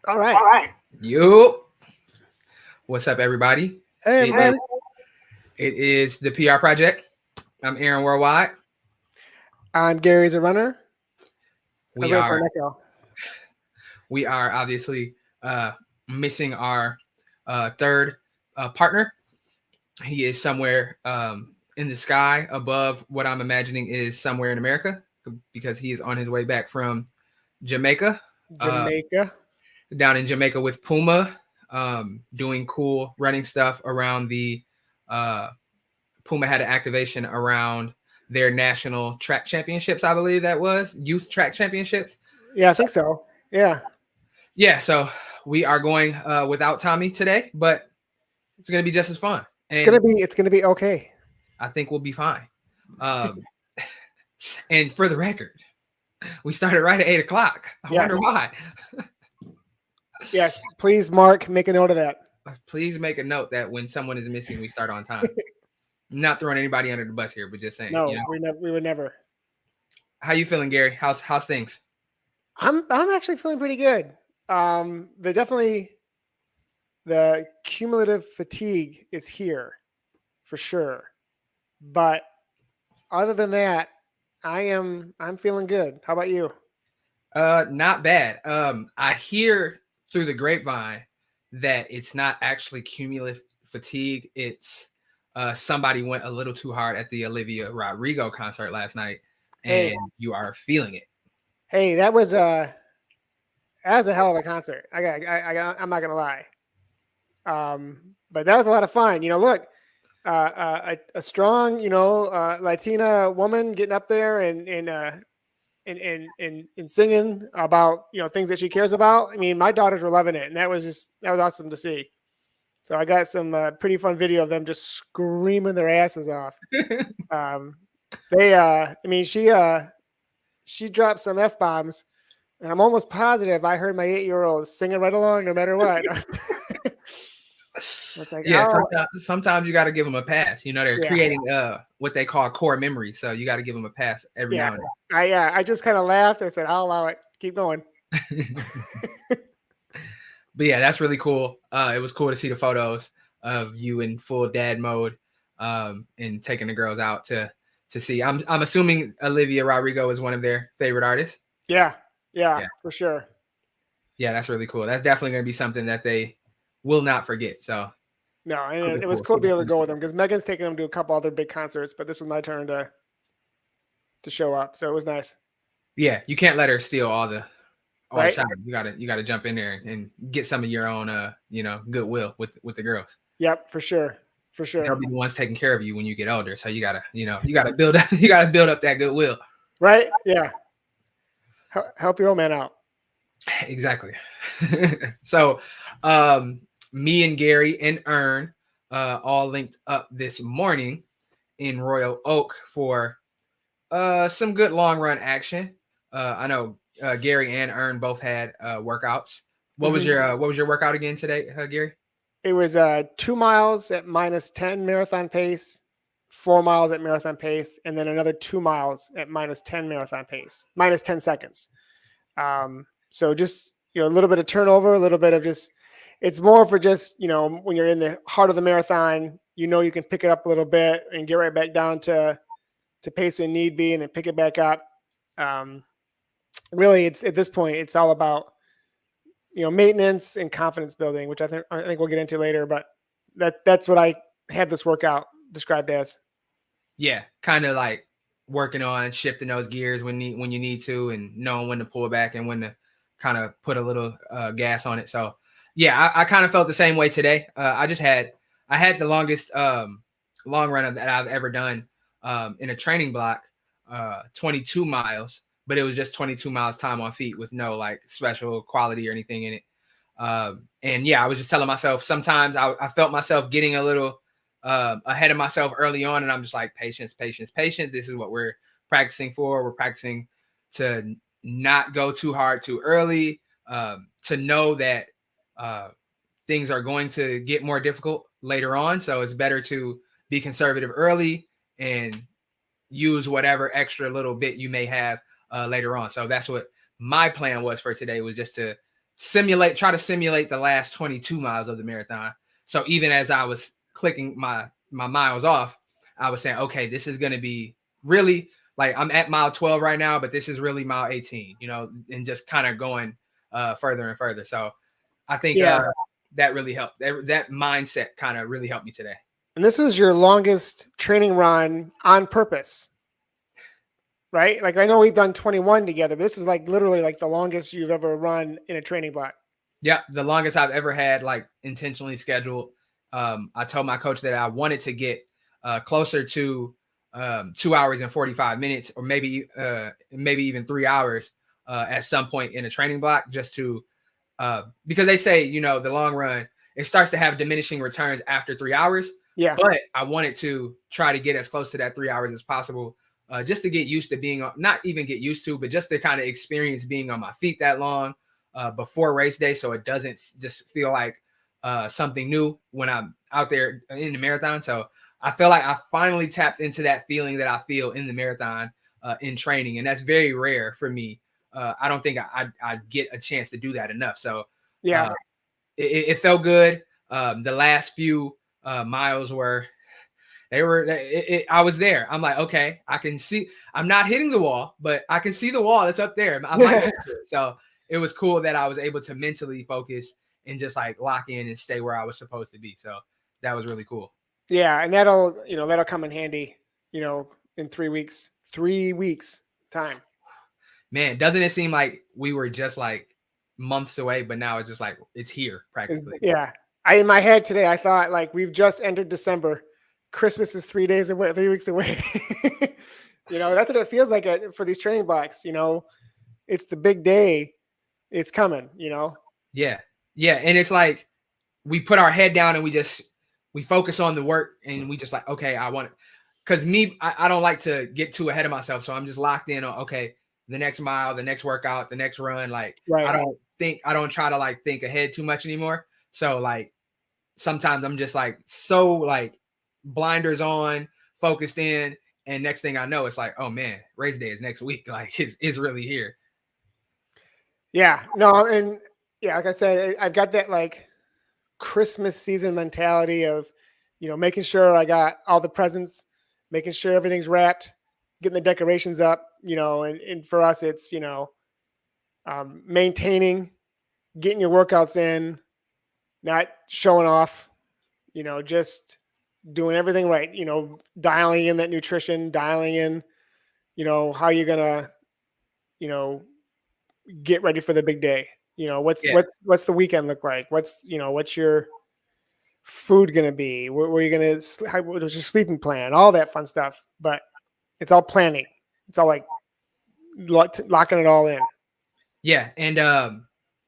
All right. All right. Yo, what's up, everybody? Hey, It, everybody. it is the PR Project. I'm Aaron Worldwide. I'm Gary the runner. We I'm waiting for are an echo. obviously missing our third partner. He is somewhere in the sky above what I'm imagining is somewhere in America because he is on his way back from Jamaica. Jamaica. Down in Jamaica with Puma, doing cool running stuff around the Puma had an activation around their national track championships, I believe that was youth track championships. Yeah, I think so. Yeah. Yeah, so we are going without Tommy today, but it's gonna be just as fun. It's gonna be okay. I think we'll be fine. And for the record, we started right at 8:00. I wonder why. Yes, please, Mark, make a note of that. Please make a note that when someone is missing, we start on time. I'm not throwing anybody under the bus here, but just saying. No, you know? we would never. How you feeling, Gary? How's things? I'm actually feeling pretty good. The cumulative fatigue is here for sure. But other than that, I'm feeling good. How about you? Not bad. I hear through the grapevine that it's not actually cumulative fatigue. It's somebody went a little too hard at the Olivia Rodrigo concert last night, and you are feeling it. Hey, that was a hell of a concert. I'm not gonna lie. But that was a lot of fun. You know, look, a strong, Latina woman getting up there and singing about things that she cares about. I mean, my daughters were loving it, and that was awesome to see. So I got some pretty fun video of them just screaming their asses off. She dropped some F-bombs, and I'm almost positive I heard my 8-year-old singing right along no matter what. It's like, sometimes you got to give them a pass. You know, they're creating what they call core memory, so you got to give them a pass every now and then. I just kind of laughed. I said, I'll allow it. Keep going. But yeah, that's really cool. It was cool to see the photos of you in full dad mode and taking the girls out to see. I'm assuming Olivia Rodrigo is one of their favorite artists. Yeah, for sure. Yeah, that's really cool. That's definitely going to be something that they will not forget. So no, and it was cool to be able to go with them because Megan's taking them to a couple other big concerts, but this was my turn to show up. So it was nice. Yeah, you can't let her steal all the right? shine. You gotta jump in there and get some of your own goodwill with the girls. Yep, for sure. They'll be the ones taking care of you when you get older. So you gotta build up that goodwill. Right? Yeah. Help your old man out. Exactly. So me and Gary and Ern all linked up this morning in Royal Oak for some good long run action. I know Gary and Ern both had workouts. What was your workout again today, Gary? It was 2 miles at -10 marathon pace, 4 miles at marathon pace, and then another 2 miles at -10 marathon pace, -10 seconds. So just a little bit of turnover, a little bit of just. It's more for just when you're in the heart of the marathon, you can pick it up a little bit and get right back down to pace when need be, and then pick it back up. Really, it's at this point, it's all about maintenance and confidence building, which I think we'll get into later. But that's what I had this workout described as. Yeah, kind of like working on shifting those gears when you need to, and knowing when to pull back and when to kind of put a little gas on it. So yeah, I kind of felt the same way today. I had the longest long run that I've ever done in a training block, 22 miles. But it was just 22 miles time on feet with no like special quality or anything in it. And yeah, I was just telling myself sometimes I felt myself getting a little ahead of myself early on. And I'm just like, patience. This is what we're practicing for. We're practicing to not go too hard too early, to know that things are going to get more difficult later on. So it's better to be conservative early and use whatever extra little bit you may have later on. So that's what my plan was for today, was just to try to simulate the last 22 miles of the marathon. So even as I was clicking my miles off, I was saying, okay, this is going to be really like I'm at mile 12 right now, but this is really mile 18, and just kind of going further and further. So I think that really helped. That mindset kind of really helped me today. And this was your longest training run on purpose, right? Like, I know we've done 21 together, but this is like literally like the longest you've ever run in a training block. Yeah, the longest I've ever had, like intentionally scheduled. I told my coach that I wanted to get closer to 2 hours and 45 minutes, or maybe even 3 hours at some point in a training block, just to because they say, the long run, it starts to have diminishing returns after 3 hours. Yeah. But I wanted to try to get as close to that 3 hours as possible, just to get used to being not even get used to, but just to kind of experience being on my feet that long before race day. So it doesn't just feel like something new when I'm out there in the marathon. So I feel like I finally tapped into that feeling that I feel in the marathon in training. And that's very rare for me. I don't think I get a chance to do that enough. So yeah, it felt good. The last few miles I was there. I'm like, okay, I can see, I'm not hitting the wall, but I can see the wall that's up there. I might get to it. So it was cool that I was able to mentally focus and just like lock in and stay where I was supposed to be. So that was really cool. Yeah. And that'll come in handy, in 3 weeks, 3 weeks time. Man, doesn't it seem like we were just like months away, but now it's just like, it's here practically. Yeah. In my head today, I thought like we've just entered December. Christmas is 3 days away, 3 weeks away. That's what it feels like for these training blocks. It's the big day. It's coming, Yeah. Yeah. And it's like we put our head down and we focus on the work, and we just like, okay, I want it. Because I don't like to get too ahead of myself. So I'm just locked in on, okay, the next mile, the next workout, the next run. Like, right. I don't try to like think ahead too much anymore. So like sometimes I'm just like, so like blinders on, focused in. And next thing I know, it's like, oh man, race day is next week. Like it's really here. Yeah, no. And yeah, like I said, I've got that like Christmas season mentality of, making sure I got all the presents, making sure everything's wrapped, getting the decorations up, and for us, it's, maintaining, getting your workouts in, not showing off, just doing everything right, dialing in that nutrition, dialing in, how you're going to, get ready for the big day. What's the weekend look like? What's your food going to be? Where are you going to, what's your sleeping plan? All that fun stuff. But it's all planning. It's all like locking it all in. Yeah. And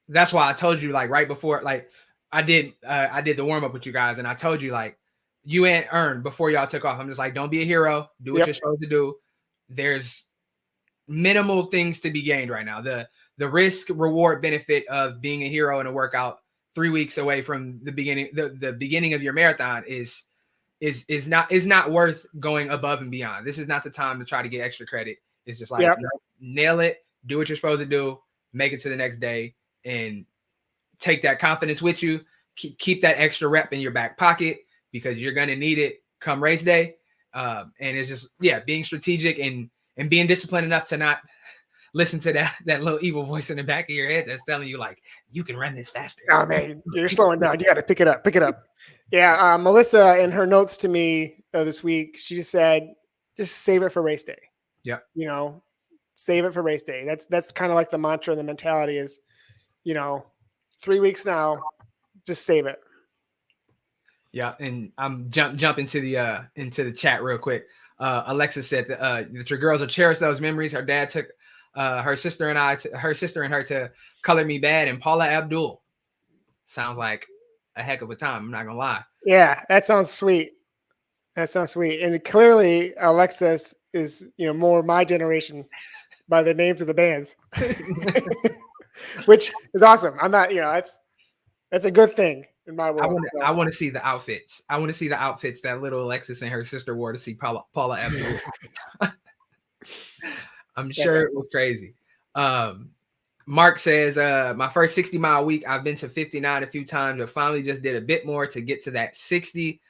that's why I told you, like, right before, like I did the warm up with you guys, and I told you, like, you and Ern, before y'all took off, I'm just like, don't be a hero. Do what you're supposed to do. There's minimal things to be gained right now. The risk reward benefit of being a hero in a workout 3 weeks away from the beginning, the beginning of your marathon is not worth going above and beyond. This is not the time to try to get extra credit. It's just like, nail it, do what you're supposed to do, make it to the next day, and take that confidence with you. Keep that extra rep in your back pocket, because you're going to need it come race day. And it's just, being strategic and being disciplined enough to not listen to that little evil voice in the back of your head that's telling you, like, you can run this faster. Oh man, you're slowing down. You got to pick it up. Yeah. Melissa, in her notes to me this week, she just said, just save it for race day. Yeah. Save it for race day. That's kind of like the mantra and the mentality is, 3 weeks now, just save it. Yeah. And I'm jump into the chat real quick. Alexa said that your girls will cherish those memories. Her dad took her sister and her to Color Me Bad and Paula Abdul. Sounds like a heck of a time. I'm not gonna lie. Yeah, that sounds sweet. And clearly, Alexis is more my generation by the names of the bands, which is awesome. I'm not, that's a good thing in my world. I want to see the outfits. I want to see the outfits that little Alexis and her sister wore to see Paula Abdul. I'm sure it was crazy. Mark says, my first 60-mile week, I've been to 59 a few times, but finally just did a bit more to get to that 60.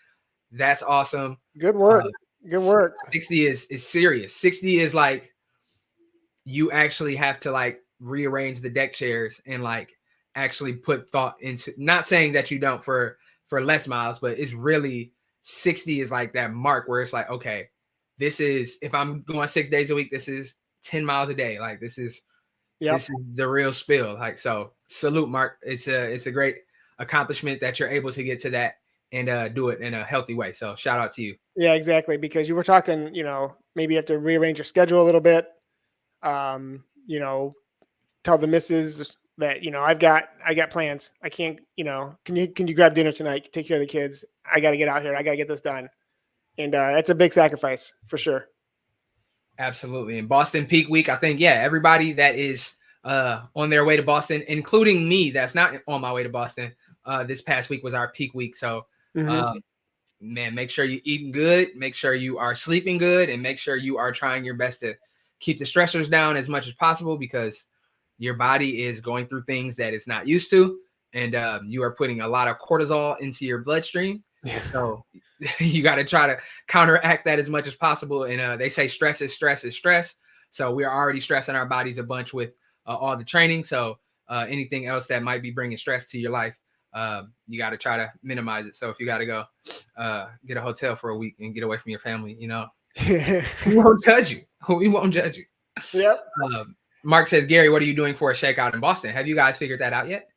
That's awesome. Good work. Good work. 60 is serious. 60 is like you actually have to like rearrange the deck chairs and like actually put thought into, not saying that you don't for less miles, but it's really 60 is like that mark where it's like, okay, this is, if I'm going 6 days a week, this is 10 miles a day. Like this is the real spill. Like, so salute, Mark. It's a great accomplishment that you're able to get to that and do it in a healthy way. So shout out to you. Yeah, exactly. Because you were talking, maybe you have to rearrange your schedule a little bit. Tell the missus that, I got plans. I can't, can you grab dinner tonight? Take care of the kids. I got to get out here. I got to get this done. And it's a big sacrifice for sure. Absolutely. In Boston Peak Week, I think, everybody that is on their way to Boston, including me, that's not on my way to Boston, this past week was our peak week. So, man, make sure you're eating good, make sure you are sleeping good, and make sure you are trying your best to keep the stressors down as much as possible, because your body is going through things that it's not used to, and you are putting a lot of cortisol into your bloodstream. So you got to try to counteract that as much as possible. And they say stress is stress is stress. So we're already stressing our bodies a bunch with all the training. So anything else that might be bringing stress to your life, you got to try to minimize it. So if you got to go get a hotel for a week and get away from your family, we won't judge you. We won't judge you. Yep. Mark says, Gary, what are you doing for a shakeout in Boston? Have you guys figured that out yet?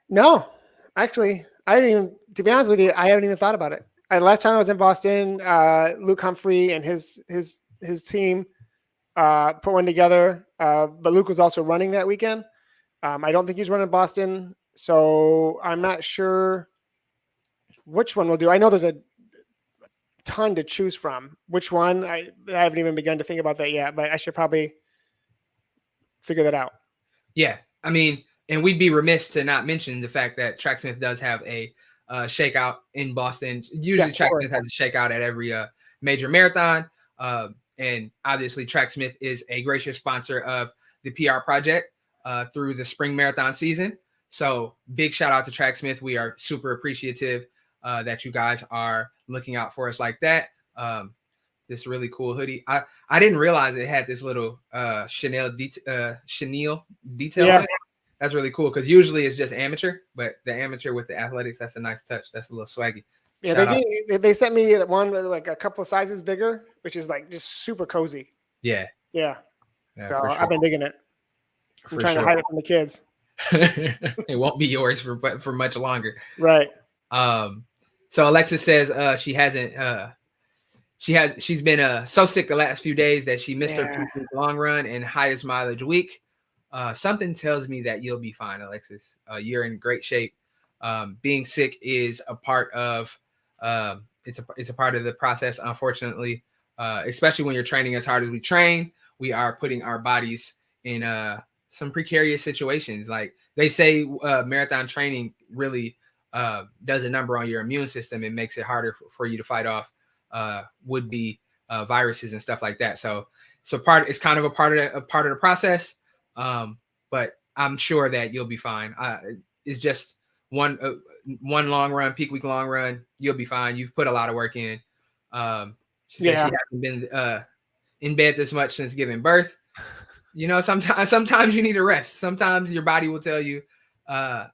No, actually, I didn't even, to be honest with you, I haven't even thought about it. Last time I was in Boston, Luke Humphrey and his team put one together, but Luke was also running that weekend. I don't think he's running Boston, so I'm not sure which one we'll do. I know there's a ton to choose from. Which one? I haven't even begun to think about that yet, but I should probably figure that out. Yeah, I mean, and we'd be remiss to not mention the fact that Tracksmith does have a shakeout in Boston. Usually Tracksmith has a shakeout at every major marathon. And obviously Tracksmith is a gracious sponsor of the PR Project through the spring marathon season. So big shout out to Tracksmith. We are super appreciative that you guys are looking out for us like that. This really cool hoodie. I didn't realize it had this little chenille detail. Yeah. On it. That's really cool, because usually it's just amateur, but the amateur with the athletics, that's a nice touch. That's a little swaggy. Yeah, they sent me one with like a couple of sizes bigger, which is like just super cozy. Yeah. So sure. I've been digging it. I'm trying to hide it from the kids. It won't be yours for much longer. Right. So Alexis says she's been so sick the last few days that she missed her peak long run and highest mileage week. Something tells me that you'll be fine, Alexis. You're in great shape. Being sick is a part of it's a part of the process, unfortunately. Especially when you're training as hard as we train, we are putting our bodies in some precarious situations. Like they say, marathon training really does a number on your immune system and makes it harder for you to fight off would-be viruses and stuff like that. So it's kind of a part of the process. But I'm sure that you'll be fine. It's just one long run, peak week long run. You'll be fine. You've put a lot of work in. She said she hasn't been in bed this much since giving birth. Sometimes you need a rest. Sometimes your body will tell you to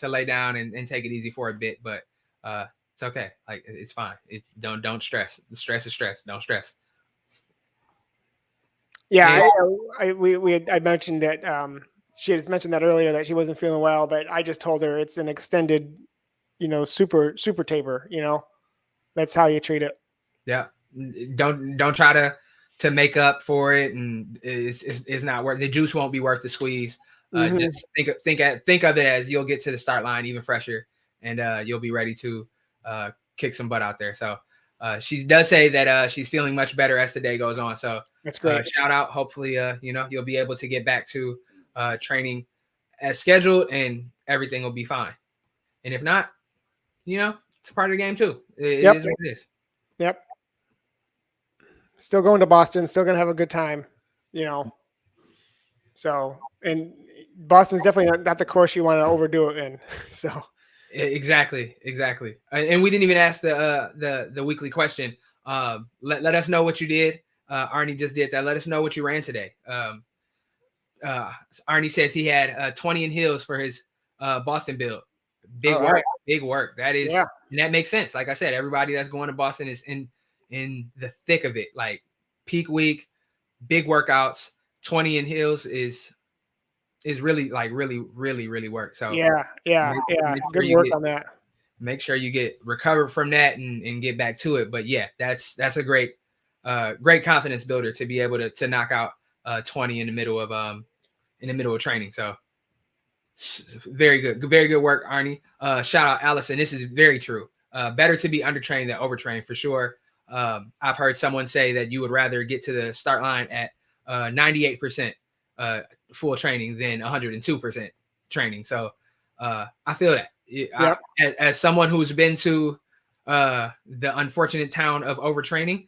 lay down and take it easy for a bit. But it's okay. Like it's fine. Don't stress. The stress is stress. Don't stress. Yeah, I mentioned that she has mentioned that earlier that she wasn't feeling well, but I just told her it's an extended, super taper. That's how you treat it. Yeah, don't try to make up for it, and it's not worth. The juice won't be worth the squeeze. Just think of it as you'll get to the start line even fresher, and you'll be ready to kick some butt out there. So. She does say that she's feeling much better as the day goes on. So that's great. Shout out. Hopefully, you'll be able to get back to training as scheduled and everything will be fine. And if not, it's a part of the game too. It is what it is. Yep. Still going to Boston. Still going to have a good time, So, and Boston's definitely not the course you want to overdo it in. So, Exactly. And we didn't even ask the weekly question. Let us know what you did. Arnie just did that. Let us know what you ran today. Arnie says he had 20 in hills for his Boston build. Big all work, right. big work. That is, Yeah. and that makes sense. Like I said, everybody that's going to Boston is in the thick of it. Like peak week, big workouts. 20 in hills is really like really work. So Yeah. make sure Good you work get, on that. make sure you get recovered from that and get back to it. But yeah, that's a great confidence builder to be able to knock out 20 in the middle of training. So very good work, Arnie. Shout out Allison. This is very true. Better to be undertrained than overtrained for sure. I've heard someone say that you would rather get to the start line at 98% full training than 102% training. So I feel that. Yep. As someone who's been to the unfortunate town of overtraining,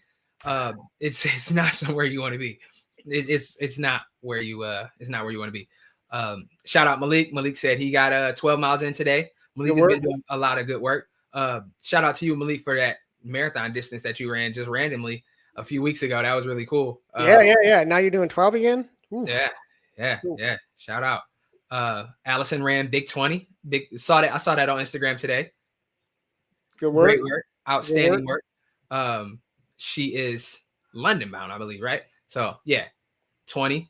it's not somewhere you want to be. It's not where you want to be. Shout out Malik. Malik said he got 12 miles in today. Malik has been doing a lot of good work. Shout out to you, Malik, for that marathon distance that you ran just randomly a few weeks ago. That was really cool. Yeah. Now you're doing 12 again? Ooh. Yeah. Shout out. Allison ran big 20. I saw that on Instagram today. Good work. Great work. Outstanding work. She is London bound, I believe, right? So yeah, 20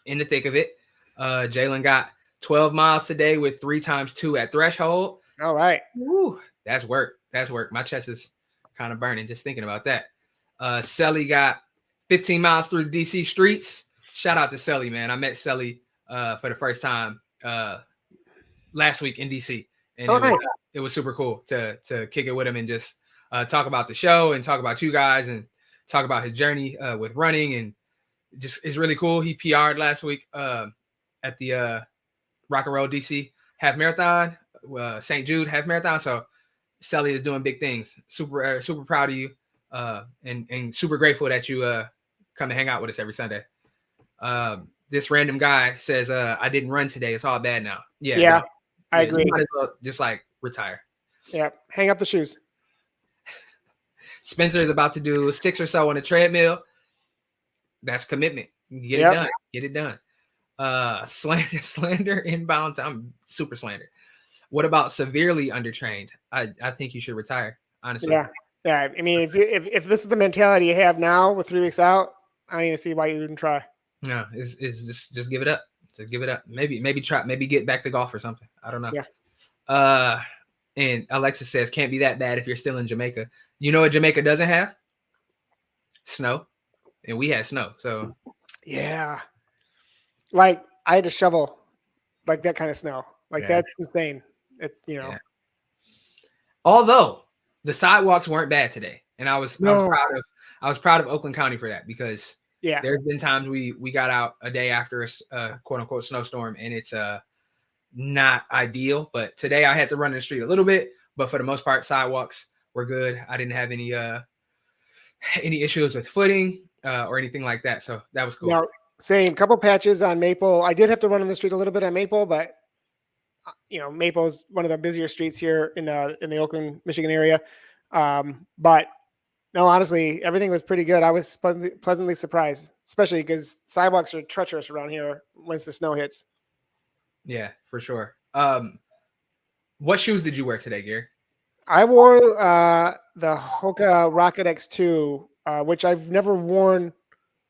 in the thick of it. Jalen got 12 miles today with 3 times 2 at threshold. All right. Woo, that's work. My chest is kind of burning just thinking about that. Selly got 15 miles through the DC streets. Shout out to Selly, man. I met Selly for the first time last week in DC. And it was super cool to kick it with him and just talk about the show and talk about you guys and talk about his journey with running, and just it's really cool. He PR'd last week at the Rock and Roll DC half marathon, St. Jude half marathon. So Selly is doing big things. Super proud of you, and super grateful that you come and hang out with us every Sunday. This random guy says, I didn't run today. It's all bad now. Yeah, I agree. You might as well just like retire. Yeah, hang up the shoes. Spencer is about to do 6 or so on a treadmill. That's commitment. Get it done. Slander inbound. I'm super slander. What about severely undertrained? I think you should retire, honestly. Yeah. I mean, if this is the mentality you have now with 3 weeks out, I don't even see why you didn't try. No, it's just give it up. Just give it up. Maybe get back to golf or something. I don't know. Yeah. And Alexa says can't be that bad if you're still in Jamaica. You know what Jamaica doesn't have? Snow. And we had snow. So yeah. Like I had to shovel like that kind of snow. Like that's insane. Yeah. Although the sidewalks weren't bad today. And I was proud of Oakland County for that, because there's been times we got out a day after a quote unquote snowstorm and it's not ideal. But today I had to run in the street a little bit, but for the most part, sidewalks were good. I didn't have any issues with footing or anything like that. So that was cool. Now, same couple patches on Maple. I did have to run in the street a little bit on Maple, but Maple is one of the busier streets here in the Oakland, Michigan area. But no, honestly, everything was pretty good. I was pleasantly surprised, especially because sidewalks are treacherous around here once the snow hits. Yeah, for sure. What shoes did you wear today, Gary? I wore the Hoka Rocket X2, which I've never worn.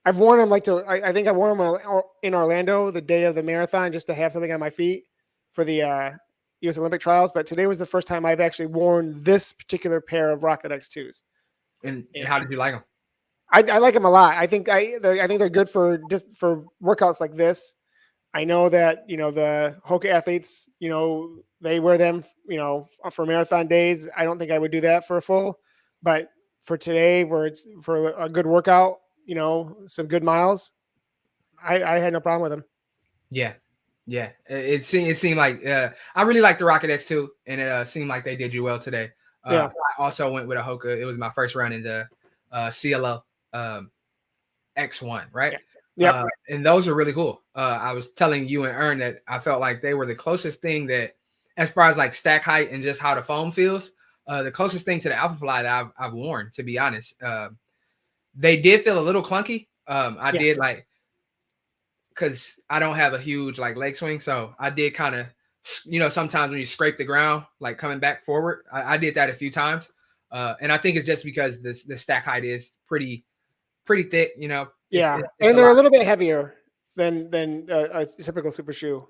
I've worn them I think I wore them in Orlando the day of the marathon just to have something on my feet for the U.S. Olympic trials. But today was the first time I've actually worn this particular pair of Rocket X2s. And how did you like them? I like them a lot. I think they're good for workouts like this. I know that the Hoka athletes, they wear them, for marathon days. I don't think I would do that for a full, but for today, where it's for a good workout, some good miles, I had no problem with them. Yeah. It seemed like I really liked the Rocket X2, and it seemed like they did you well today. I also went with a Hoka. It was my first run in the CLO X1, right? Yep. And those are really cool. I was telling you and Ern that I felt like they were the closest thing that, as far as like stack height and just how the foam feels, the closest thing to the Alpha Fly that I've worn, to be honest. They did feel a little clunky. I did like, because I don't have a huge like leg swing, so I did kind of, sometimes when you scrape the ground, like coming back forward, I did that a few times. And I think it's just because the stack height is pretty thick, Yeah, it's and a they're a lot. little bit heavier than a typical super shoe.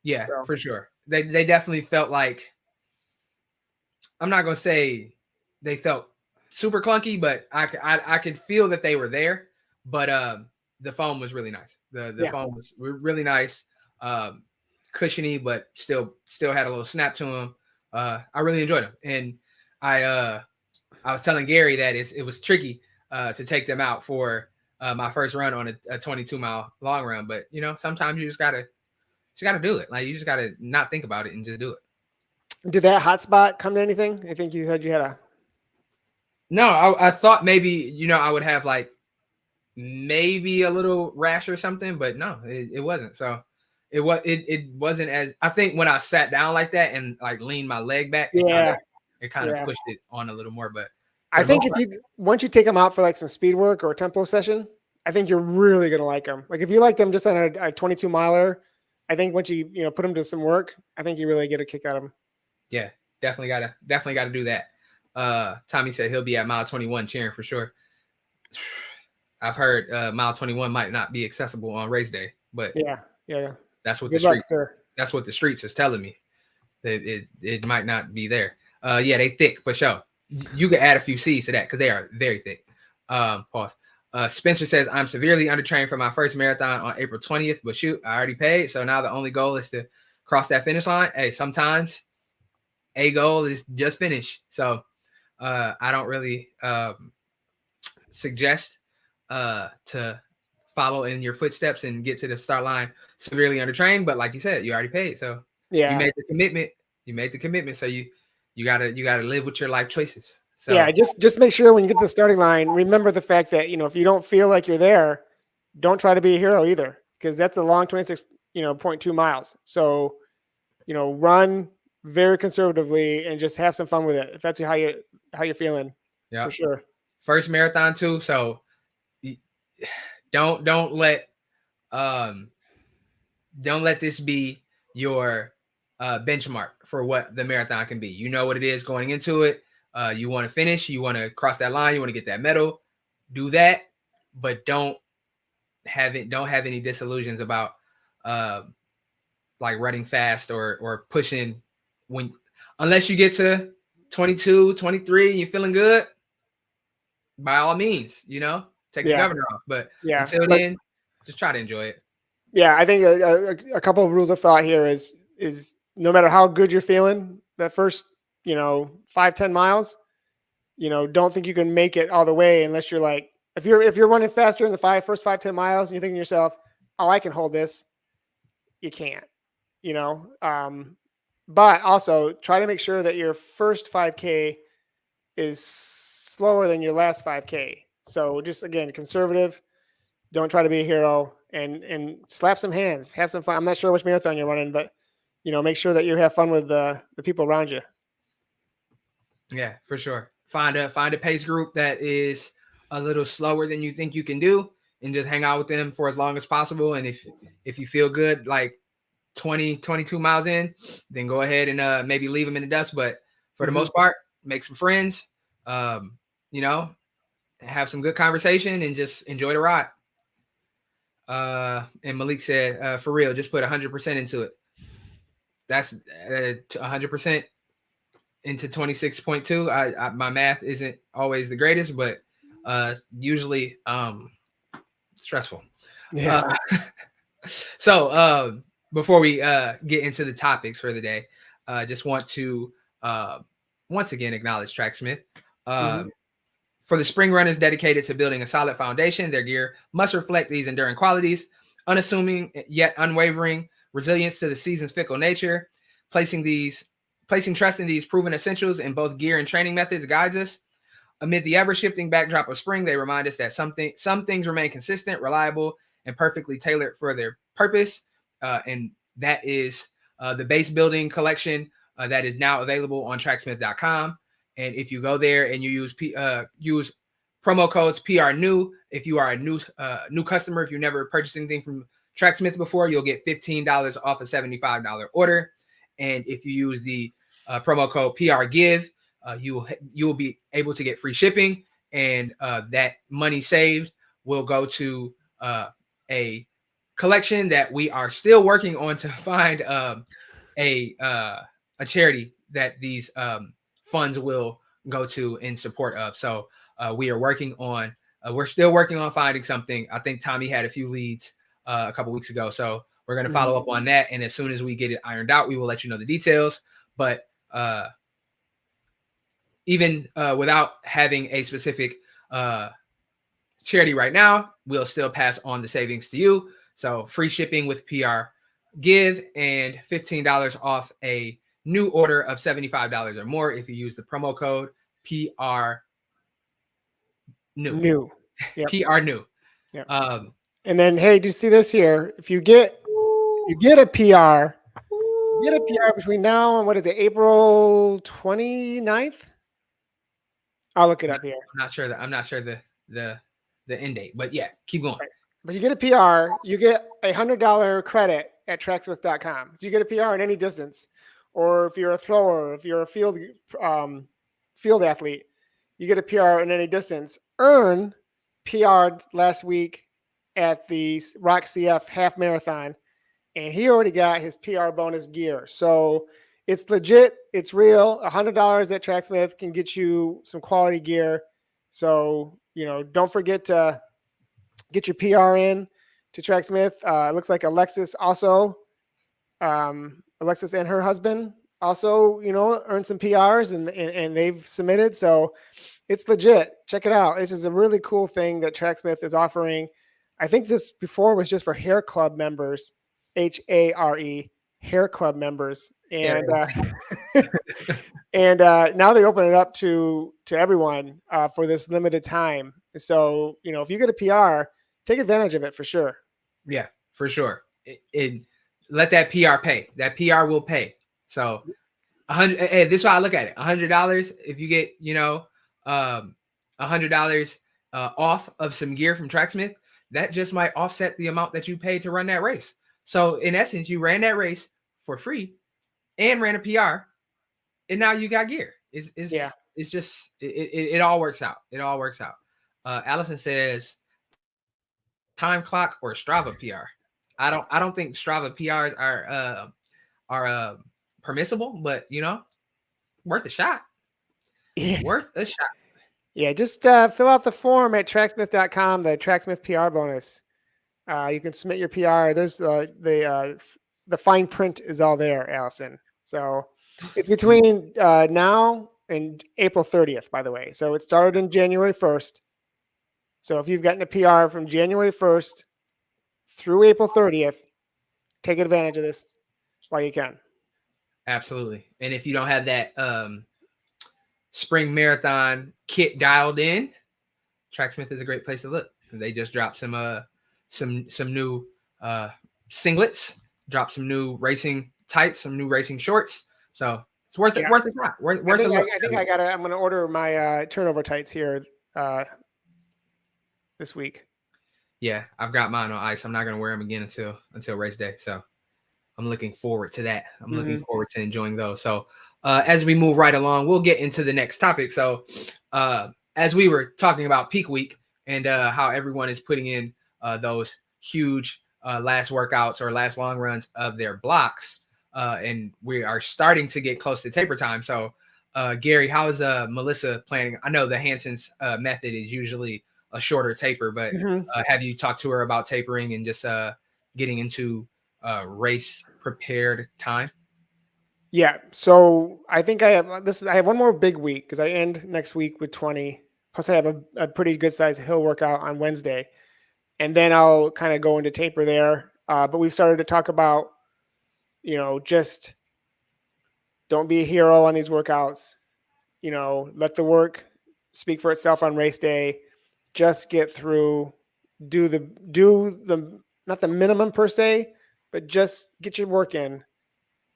Yeah, So. for sure. They definitely felt like, I'm not gonna say they felt super clunky, but I could feel that they were there. But the foam was really nice. The foam was really nice, cushiony, but still had a little snap to them. I really enjoyed them, and I was telling Gary that it was tricky to take them out for my first run on a 22-mile long run. But sometimes you just gotta do it. Like, you just gotta not think about it and just do it. Did that hot spot come to anything? I think you said you had a. No, I thought maybe I would have like maybe a little rash or something, but no, it wasn't. So it wasn't as, I think when I sat down like that and like leaned my leg back, it kind of pushed it on a little more. But I think once you take them out for like some speed work or a tempo session, I think you're really gonna like them. Like if you like them just on a 22 miler, I think once you put them to some work, I think you really get a kick out of them. Yeah, definitely gotta do that. Tommy said he'll be at mile 21 cheering for sure. I've heard mile 21 might not be accessible on race day, but yeah, that's what Good luck, sir. That's what the streets is telling me. That it might not be there. Yeah, they thick for sure. You could add a few C's to that because they are very thick. Pause. Spencer says, I'm severely undertrained for my first marathon on April 20th, but shoot, I already paid. So now the only goal is to cross that finish line. Hey, sometimes a goal is just finish. So I don't really suggest to follow in your footsteps and get to the start line severely undertrained. But like you said, you already paid. So you made the commitment. So you gotta live with your life choices. So yeah, just make sure when you get to the starting line, remember the fact that if you don't feel like you're there, don't try to be a hero either, because that's a long 26.2 miles. So run very conservatively and just have some fun with it if that's how you're feeling. Yeah, for sure. First marathon too, so don't let this be your benchmark for what the marathon can be. You know what it is going into it. You want to finish, you want to cross that line, you want to get that medal, do that, but don't have any disillusions about like running fast or pushing unless you get to 22, 23, you're feeling good, by all means, take the governor off. But until then, just try to enjoy it. Yeah, I think a couple of rules of thought here is no matter how good you're feeling, that first 5-10 miles, don't think you can make it all the way unless you're like, if you're running faster in the first 5-10 miles and you're thinking to yourself, oh, I can hold this, you can't. But also try to make sure that your first 5K is slower than your last 5K. So just, again, conservative. Don't try to be a hero, and slap some hands, have some fun. I'm not sure which marathon you're running, but make sure that you have fun with the people around you. Yeah, for sure. Find a pace group that is a little slower than you think you can do, and just hang out with them for as long as possible. And if you feel good, like 22 miles in, then go ahead and maybe leave them in the dust. But for the most part, make some friends, have some good conversation and just enjoy the ride. And Malik said, for real, just put 100% into it. That's 100% into 26.2. My math isn't always the greatest, but usually stressful. Yeah. So before we get into the topics for the day, just want to once again acknowledge Tracksmith. For the spring runners dedicated to building a solid foundation, their gear must reflect these enduring qualities: unassuming yet unwavering resilience to the season's fickle nature. Placing trust in these proven essentials in both gear and training methods guides us. Amid the ever-shifting backdrop of spring, they remind us that some things remain consistent, reliable, and perfectly tailored for their purpose. And that is the base building collection that is now available on tracksmith.com. And if you go there and you use promo codes PR new, if you are a new customer, if you never purchased anything from Tracksmith before, you'll get $15 off a $75 order. And if you use the promo code PR give, you will be able to get free shipping, and that money saved will go to a collection that we are still working on to find a charity that these funds will go to in support of. So we are working on. We're still working on finding something. I think Tommy had a few leads a couple weeks ago, so we're going to follow up on that. And as soon as we get it ironed out, we will let you know the details. But even without having a specific charity right now, we'll still pass on the savings to you. So free shipping with PR give and $15 off a new order of $75 or more if you use the promo code PR new. Yep. PR new. Yep. And then, hey, do you see this here? If you get a PR, between now and what is it, April 29th? I'll look it up here. I'm not sure the end date, but yeah, keep going. Right. But you get a PR, you get $100 credit at tracksmith.com. So you get a PR in any distance, or if you're a thrower, if you're a field athlete, you get a PR in any distance. Earn PR'd last week at the Rock CF half marathon, and he already got his PR bonus gear. So it's legit. It's real. $100 at Tracksmith can get you some quality gear. So, don't forget to get your PR in to Tracksmith. It looks like Alexis also, Alexis and her husband also, earned some PRs and they've submitted. So it's legit. Check it out. This is a really cool thing that Tracksmith is offering. I think this before was just for Hair Club members, HARE, Hair Club members. And and now they open it up to everyone for this limited time. So, if you get a PR, take advantage of it for sure. Yeah, for sure. Let that PR pay. That PR will pay. So this is how I look at it. $100 if you get, $100 off of some gear from Tracksmith, that just might offset the amount that you paid to run that race. So in essence, you ran that race for free and ran a PR, and now you got gear. It's just it all works out. It all works out. Allison says time clock or Strava PR. I don't think Strava PRs are permissible, but worth a shot. Yeah. Worth a shot. Yeah, just fill out the form at tracksmith.com, the Tracksmith PR bonus. You can submit your PR. There's the fine print is all there, Allison. So it's between now and April 30th, by the way. So it started on January 1st. So if you've gotten a PR from January 1st through April 30th, take advantage of this while you can. Absolutely. And if you don't have that spring marathon kit dialed in, Tracksmith is a great place to look. They just dropped some new singlets, dropped some new racing tights, some new racing shorts. So it's worth it. Worth a shot. Worth a look. I think I'm going to order my turnover tights here this week. Yeah, I've got mine on ice. I'm not going to wear them again until race day. So I'm looking forward to that. I'm looking forward to enjoying those. So as we move right along, we'll get into the next topic. So as we were talking about peak week and how everyone is putting in those huge last workouts or last long runs of their blocks, and we are starting to get close to taper time. So Gary, how is Melissa planning? I know the Hanson's method is usually a shorter taper, but have you talked to her about tapering and just getting into race prepared time? Yeah. So I think I have one more big week because I end next week with 20. Plus I have a pretty good sized hill workout on Wednesday. And then I'll kind of go into taper there. But we've started to talk about, just don't be a hero on these workouts. Let the work speak for itself on race day. Just get through do the not the minimum per se, but just get your work in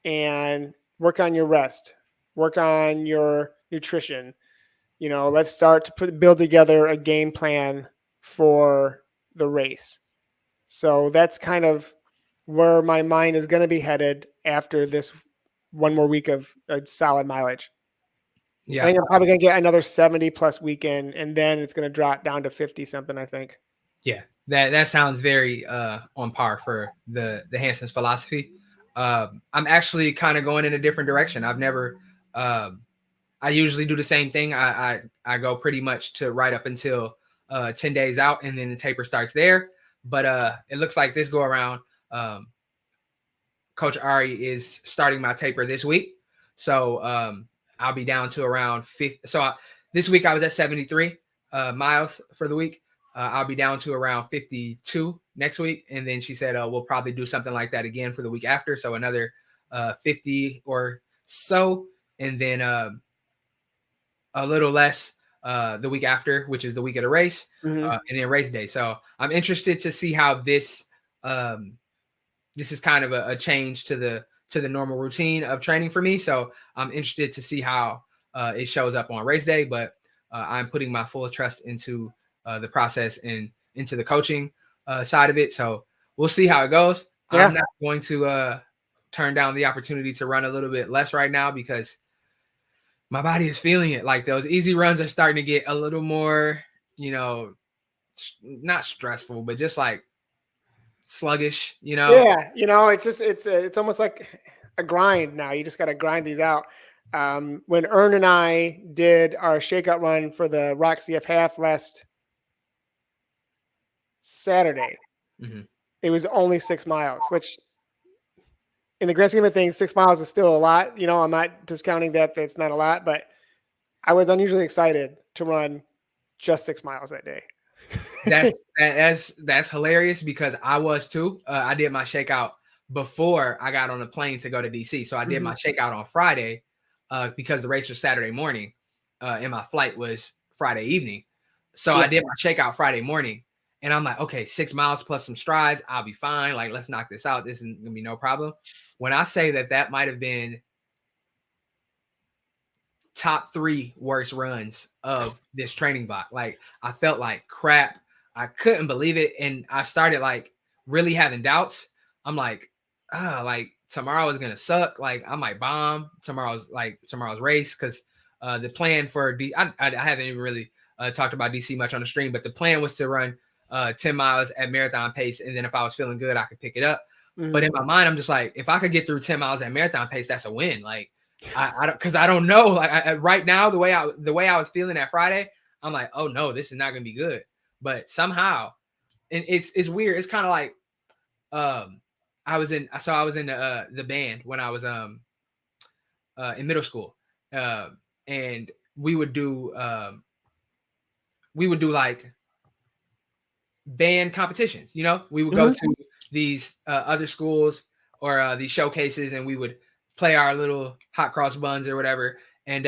and work on your rest, work on your nutrition. Let's start to build together a game plan for the race. So that's kind of where my mind is going to be headed after this one more week of solid mileage. I Yeah. think I'm probably going to get another 70 plus weekend, and then it's going to drop down to 50 something, I think. Yeah. That sounds very on par for the Hanson's philosophy. I'm actually kind of going in a different direction. I've never I usually do the same thing. I go pretty much to right up until 10 days out, and then the taper starts there. But it looks like this go around, Coach Ari is starting my taper this week. So I'll be down to around 50. So this week I was at 73 miles for the week. I'll be down to around 52 next week. And then she said, we'll probably do something like that again for the week after. So another 50 or so. And then a little less the week after, which is the week of the race, and then race day. So I'm interested to see how this is kind of a change to the normal routine of training for me. So I'm interested to see how it shows up on race day, but I'm putting my full trust into the process and into the coaching side of it. So we'll see how it goes. Yeah. I'm not going to turn down the opportunity to run a little bit less right now because my body is feeling it. Like those easy runs are starting to get a little more, not stressful, but just like sluggish, Yeah. It's almost like a grind now. You just got to grind these out. When Ern and I did our shakeout run for the Rock CF half last Saturday, it was only 6 miles, which in the grand scheme of things, 6 miles is still a lot. I'm not discounting that that's not a lot, but I was unusually excited to run just 6 miles that day. That's hilarious because I was too. I did my shakeout before I got on the plane to go to DC. So I did my shakeout on Friday because the race was Saturday morning and my flight was Friday evening. So I did my shakeout Friday morning and I'm like, okay, 6 miles plus some strides. I'll be fine. Like, let's knock this out. This isn't going to be no problem. When I say that might have been top 3 worst runs of this training block. Like I felt like crap. I couldn't believe it. And I started like really having doubts. I'm like, like tomorrow is going to suck. Like I might bomb tomorrow's race. Cause the plan for I haven't even really talked about DC much on the stream, but the plan was to run 10 miles at marathon pace. And then if I was feeling good, I could pick it up. But in my mind, I'm just like, if I could get through 10 miles at marathon pace, that's a win. Like, I don't know. Like right now, the way I was feeling that Friday, I'm like, oh no, this is not gonna be good. But somehow, and it's weird. It's kind of like, I was in the band when I was in middle school, and we would do like band competitions. We would go to these other schools or these showcases, and we would play our little hot cross buns or whatever. And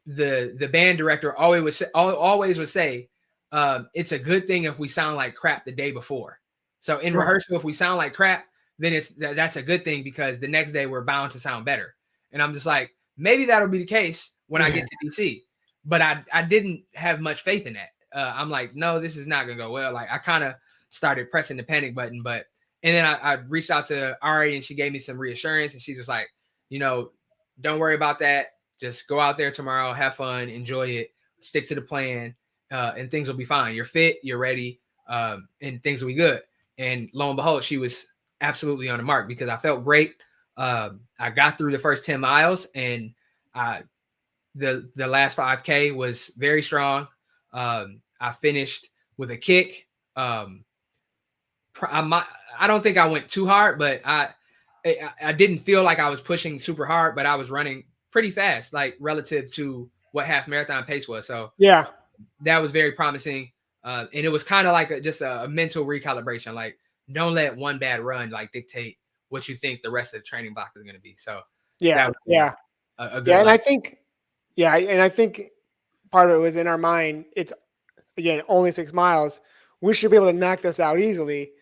the band director always would say, it's a good thing if we sound like crap the day before. So in rehearsal, if we sound like crap, then that's a good thing because the next day we're bound to sound better. And I'm just like, maybe that'll be the case when I get to DC. But I didn't have much faith in that. I'm like, no, this is not gonna go well. Like I kind of started pressing the panic button, and then I reached out to Ari and she gave me some reassurance and she's just like, don't worry about that. Just go out there tomorrow, have fun, enjoy it, stick to the plan, and things will be fine. You're fit, you're ready, and things will be good. And lo and behold, she was absolutely on the mark because I felt great. I got through the first 10 miles and the last 5K was very strong. I finished with a kick. I don't think I went too hard, but I didn't feel like I was pushing super hard, but I was running pretty fast, like relative to what half marathon pace was. So yeah, that was very promising. And it was kind of like just a mental recalibration. Like don't let one bad run like dictate what you think the rest of the training block is going to be. So yeah. And I think part of it was in our mind. again, only 6 miles. We should be able to knock this out easily,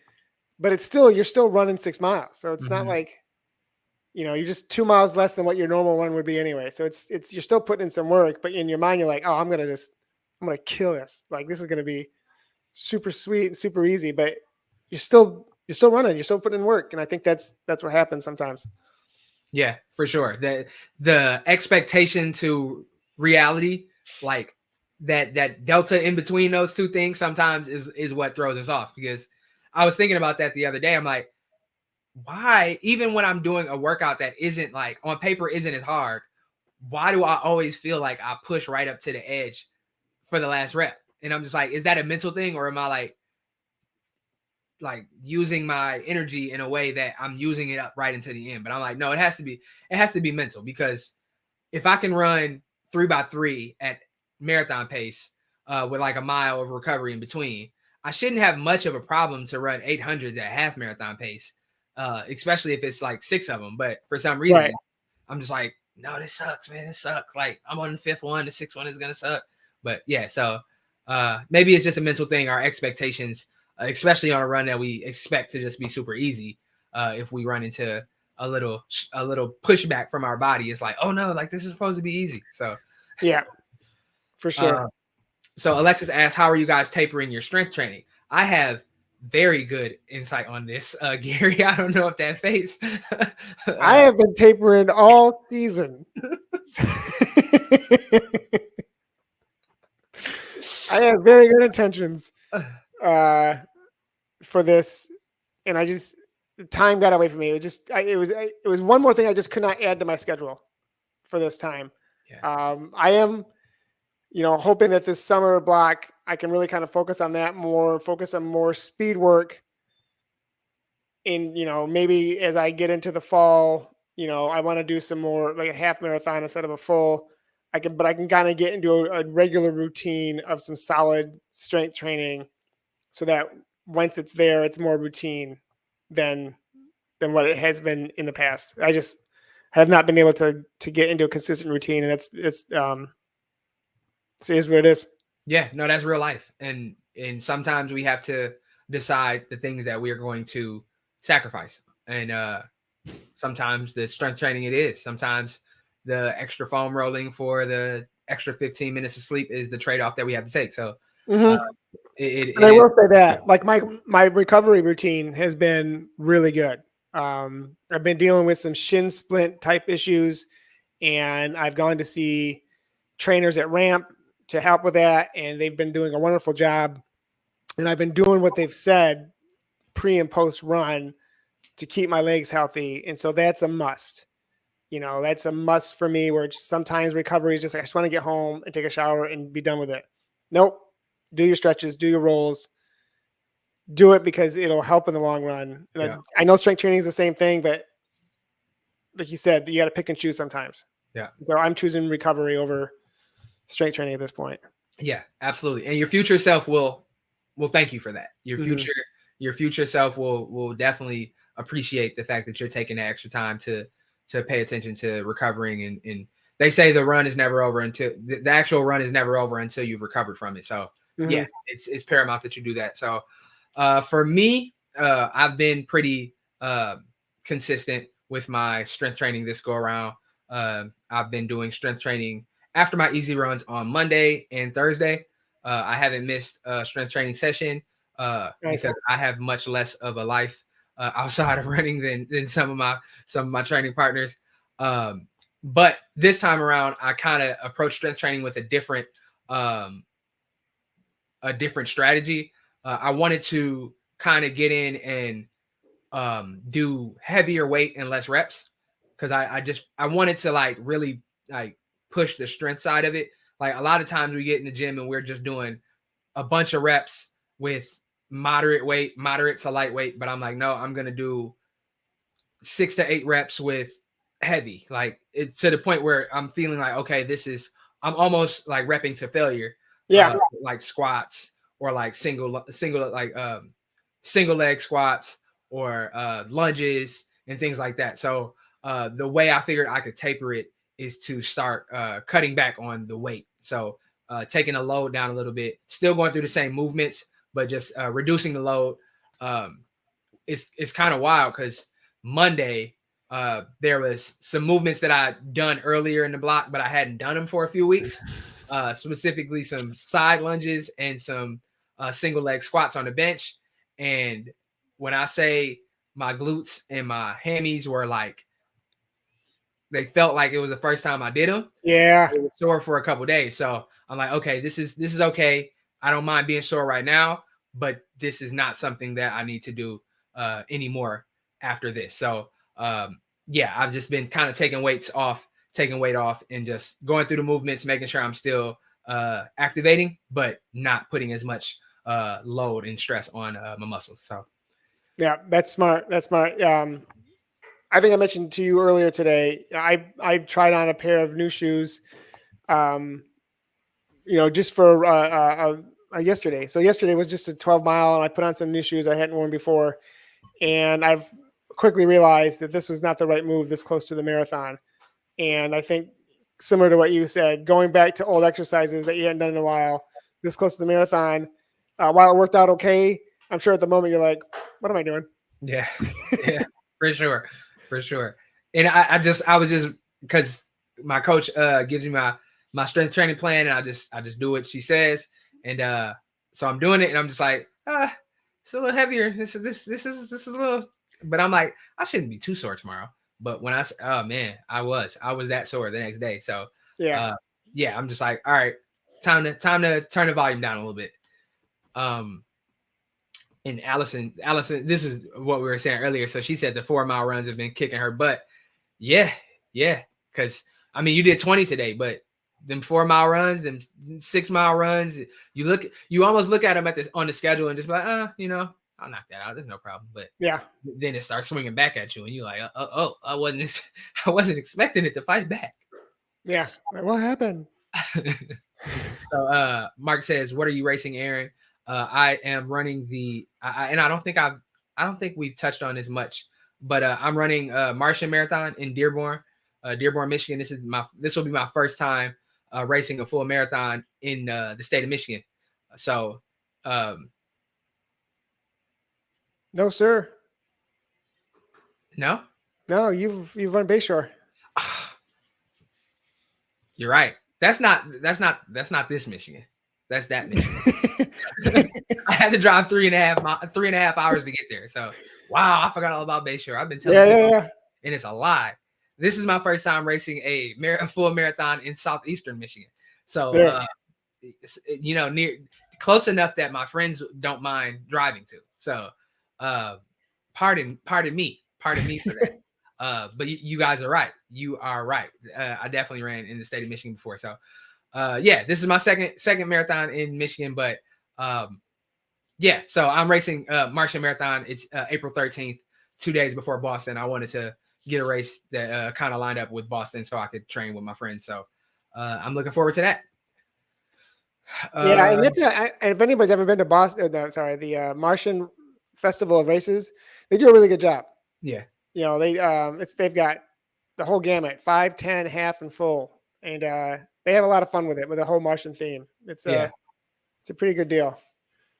but you're still running 6 miles. So it's not like, you're just 2 miles less than what your normal run would be anyway. So you're still putting in some work, but in your mind, you're like, oh, I'm going to kill this. Like, this is going to be super sweet and super easy, but you're still running, you're still putting in work. And I think that's what happens sometimes. Yeah, for sure. The expectation to reality, like that delta in between those two things sometimes is what throws us off, because I was thinking about that the other day. I'm like, why, even when I'm doing a workout that isn't like on paper isn't as hard, why do I always feel like I push right up to the edge for the last rep? And I'm just like, is that a mental thing, or am I like using my energy in a way that I'm using it up right into the end? But I'm like, no, it has to be mental, because if I can run 3x3 at marathon pace with like a mile of recovery in between, I shouldn't have much of a problem to run 800s at half marathon pace, especially if it's like 6 of them. But for some reason, I'm just like, no, this sucks, man. This sucks. Like, I'm on the 5th one. The 6th one is going to suck. But yeah, so maybe it's just a mental thing. Our expectations, especially on a run that we expect to just be super easy, if we run into a little pushback from our body, it's like, oh no, like this is supposed to be easy. So yeah, for sure. So Alexis asked, how are you guys tapering your strength training? I have very good insight on this, Gary. I don't know if that face. I have been tapering all season. I have very good intentions for this, and time got away from me. It was one more thing I just could not add to my schedule for this time. Yeah. I am, hoping that this summer block I can really kind of focus on that more, focus on more speed work. And maybe as I get into the fall, I want to do some more like a half marathon instead of a full. I can kind of get into a regular routine of some solid strength training, so that once it's there, it's more routine than what it has been in the past. I just have not been able to get into a consistent routine, and it is what it is. Yeah, no, that's real life, and sometimes we have to decide the things that we are going to sacrifice, and sometimes the strength training it is. Sometimes the extra foam rolling for the extra 15 minutes of sleep is the trade-off that we have to take. So I will say that, like, my recovery routine has been really good. I've been dealing with some shin splint type issues, and I've gone to see trainers at Ramp to help with that, and they've been doing a wonderful job. And I've been doing what they've said pre and post run to keep my legs healthy. And so that's a must. That's a must for me, where sometimes recovery is just like, I just want to get home and take a shower and be done with it. Nope. Do your stretches, do your rolls, do it because it'll help in the long run. And yeah. I know strength training is the same thing, but like you said, you got to pick and choose sometimes. Yeah. So I'm choosing recovery over strength training at this point. Yeah, absolutely. And your future self will thank you for that. Your future self will definitely appreciate the fact that you're taking that extra time to pay attention to recovering. And they say the run is never over until the actual run is never over until you've recovered from it. So yeah, it's paramount that you do that. So for me, I've been pretty consistent with my strength training this go around. I've been doing strength training after my easy runs on Monday and Thursday. I haven't missed a strength training session because I have much less of a life outside of running than some of my training partners. But this time around, I kind of approach strength training with a different strategy. I wanted to kind of get in and do heavier weight and less reps, because I wanted to like really like push the strength side of it. Like, a lot of times we get in the gym and we're just doing a bunch of reps with moderate to lightweight, but I'm like, no, I'm going to do 6 to 8 reps with heavy. Like, it's to the point where I'm feeling like, okay, I'm almost like repping to failure. Yeah. Like squats, or like single leg squats, or lunges and things like that. So the way I figured I could taper it is to start cutting back on the weight. So taking the load down a little bit, still going through the same movements, but just reducing the load. It's kind of wild because Monday there was some movements that I'd done earlier in the block, but I hadn't done them for a few weeks. Specifically some side lunges and some single leg squats on the bench. And when I say my glutes and my hammies were like, they felt like it was the first time I did them. Yeah. It was sore for a couple of days. So I'm like, okay, this is okay. I don't mind being sore right now, but this is not something that I need to do anymore after this. So yeah, I've just been kind of taking weight off and just going through the movements, making sure I'm still activating, but not putting as much load and stress on my muscles. So yeah, that's smart. That's smart. I think I mentioned to you earlier today, I tried on a pair of new shoes, just for yesterday. So yesterday was just a 12-mile, and I put on some new shoes I hadn't worn before. And I've quickly realized that this was not the right move this close to the marathon. And I think similar to what you said, going back to old exercises that you hadn't done in a while, this close to the marathon, while it worked out okay, I'm sure at the moment you're like, what am I doing? Yeah, for sure. And I was just because my coach gives me my strength training plan, and I just do what she says, and so I'm doing it, and I'm just like, it's a little heavier. This is a little, but I'm like, I shouldn't be too sore tomorrow. But when oh man, I was that sore the next day. So yeah, I'm just like, all right, time to turn the volume down a little bit. And Allison, this is what we were saying earlier. So she said the 4-mile runs have been kicking her butt. Yeah. Because I mean, you did 20 today, but them 4-mile runs, them 6-mile runs, you almost look at them on the schedule and just be like, I'll knock that out. There's no problem. But yeah, then it starts swinging back at you, and you're like, I wasn't expecting it to fight back. Yeah. What happened? So Mark says, what are you racing, Aaron? I am running and I don't think we've touched on this much, but I'm running Martian Marathon in Dearborn, Michigan. This will be my first time racing a full marathon in the state of Michigan. So, no, sir. No, you've run Bayshore. You're right. That's not this Michigan. That's that Michigan. I had to drive 3.5 hours to get there. So, wow, I forgot all about Bayshore. I've been telling you, and it's a lie. This is my first time racing a full marathon in southeastern Michigan. So, near close enough that my friends don't mind driving to. So, pardon me for that. But you guys are right. You are right. I definitely ran in the state of Michigan before. So, this is my second marathon in Michigan, but so I'm racing Martian Marathon. It's April 13th, 2 days before Boston. I wanted to get a race that kind of lined up with Boston so I could train with my friends. So I'm looking forward to that. And that's if anybody's ever been to Boston, the Martian Festival of Races, they do a really good job. Yeah. They've got the whole gamut, 5, 10, half, and full. And they have a lot of fun with it, with the whole Martian theme. It's a pretty good deal.